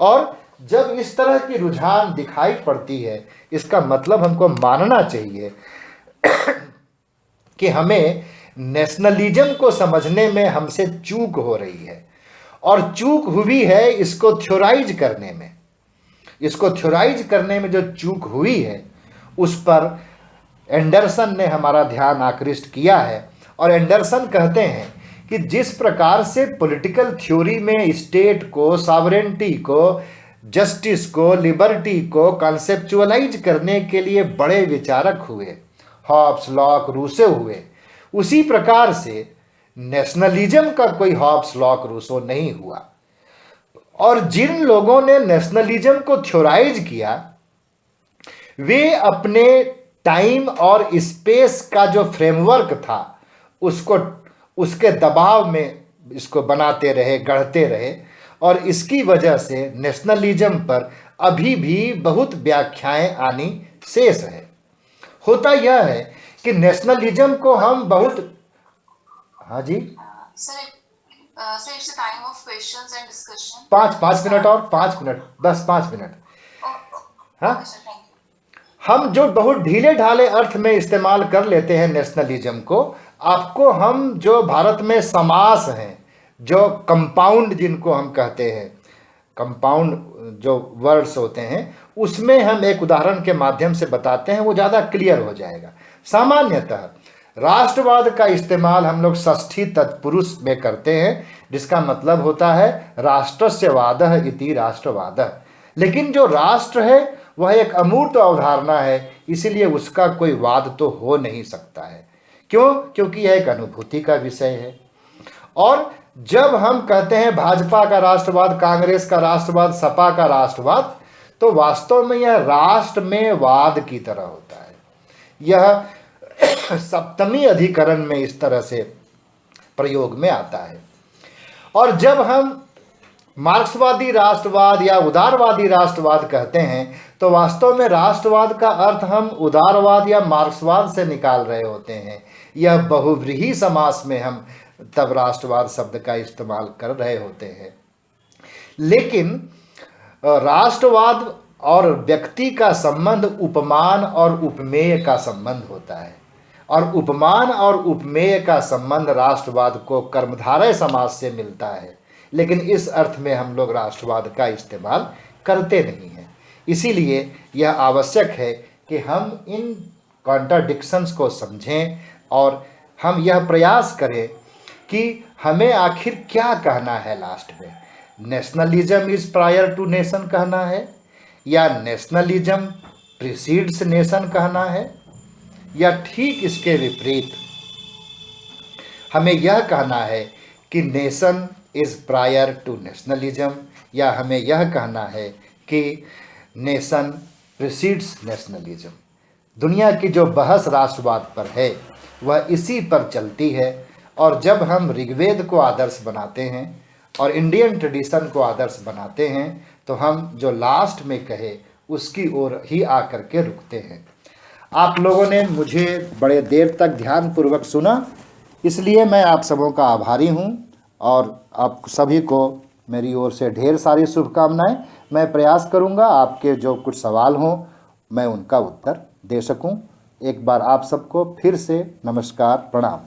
और जब इस तरह की रुझान दिखाई पड़ती है, इसका मतलब हमको मानना चाहिए कि हमें नेशनलिज्म को समझने में हमसे चूक हो रही है। और चूक हुई है इसको थ्योराइज करने में। इसको थ्योराइज करने में जो चूक हुई है उस पर एंडरसन ने हमारा ध्यान आकृष्ट किया है। और एंडरसन कहते हैं कि जिस प्रकार से पॉलिटिकल थ्योरी में स्टेट को, सॉवरेनिटी को, जस्टिस को, लिबर्टी को कॉन्सेप्चुअलाइज करने के लिए बड़े विचारक हुए, हॉब्स, लॉक, रूसो हुए, उसी प्रकार से नेशनलिज्म का कोई हॉब्स, लॉक, रूसो नहीं हुआ। और जिन लोगों ने नेशनलिज्म को थ्योराइज किया, वे अपने टाइम और स्पेस का जो फ्रेमवर्क था उसको, उसके दबाव में इसको बनाते रहे, गढ़ते रहे। और इसकी वजह से नेशनलिज्म पर अभी भी बहुत व्याख्याएं आनी शेष है। होता यह है कि नेशनलिज्म को हम बहुत, हाँ जी So it's a time of questions and discussion. 5 minute और 5 मिनट, बस 5 मिनट। हाँ, Okay, sir, thank you. हम जो बहुत ढीले ढाले अर्थ में इस्तेमाल कर लेते हैं नेशनलिज्म को, आपको हम जो भारत में समास हैं, जो कंपाउंड जिनको हम कहते हैं, कंपाउंड जो वर्ड्स होते हैं, उसमें हम एक उदाहरण के माध्यम से बताते हैं, वो ज़्यादा क्लियर हो जाएगा। सामान्यतः राष्ट्रवाद का इस्तेमाल हम लोग षष्ठी तत्पुरुष में करते हैं, जिसका मतलब होता है राष्ट्रस्य वादः इति राष्ट्रवादः। लेकिन जो राष्ट्र है वह एक अमूर्त अवधारणा है, इसीलिए उसका कोई वाद तो हो नहीं सकता है। क्यों? क्योंकि यह एक अनुभूति का विषय है। और जब हम कहते हैं भाजपा का राष्ट्रवाद, कांग्रेस का राष्ट्रवाद, सपा का राष्ट्रवाद, तो वास्तव में यह राष्ट्र में वाद की तरह होता है। यह सप्तमी अधिकरण में इस तरह से प्रयोग में आता है। और जब हम मार्क्सवादी राष्ट्रवाद या उदारवादी राष्ट्रवाद कहते हैं, तो वास्तव में राष्ट्रवाद का अर्थ हम उदारवाद या मार्क्सवाद से निकाल रहे होते हैं। यह बहुव्रीहि समास में हम तब राष्ट्रवाद शब्द का इस्तेमाल कर रहे होते हैं। लेकिन राष्ट्रवाद और व्यक्ति का संबंध उपमान और उपमेय का संबंध होता है। और उपमान और उपमेय का संबंध राष्ट्रवाद को कर्मधारय समास से मिलता है। लेकिन इस अर्थ में हम लोग राष्ट्रवाद का इस्तेमाल करते नहीं हैं। इसीलिए यह आवश्यक है कि हम इन कॉन्ट्राडिक्शंस को समझें और हम यह प्रयास करें कि हमें आखिर क्या कहना है लास्ट में। Nationalism is prior to nation कहना है, या नेशनलिज्म प्रीसीड्स नेशन कहना है, या ठीक इसके विपरीत हमें यह कहना है कि nation is prior to nationalism, या हमें यह कहना है कि नेशन प्रीसीड्स नेशनलिज्म। दुनिया की जो बहस राष्ट्रवाद पर है वह इसी पर चलती है। और जब हम ऋग्वेद को आदर्श बनाते हैं और इंडियन ट्रेडिशन को आदर्श बनाते हैं, तो हम जो लास्ट में कहे उसकी ओर ही आकर के रुकते हैं। आप लोगों ने मुझे बड़े देर तक ध्यानपूर्वक सुना, इसलिए मैं आप सबों का आभारी हूँ। और आप सभी को मेरी ओर से ढेर सारी शुभकामनाएं। मैं प्रयास करूँगा आपके जो कुछ सवाल हों मैं उनका उत्तर दे सकूँ। एक बार आप सबको फिर से नमस्कार, प्रणाम।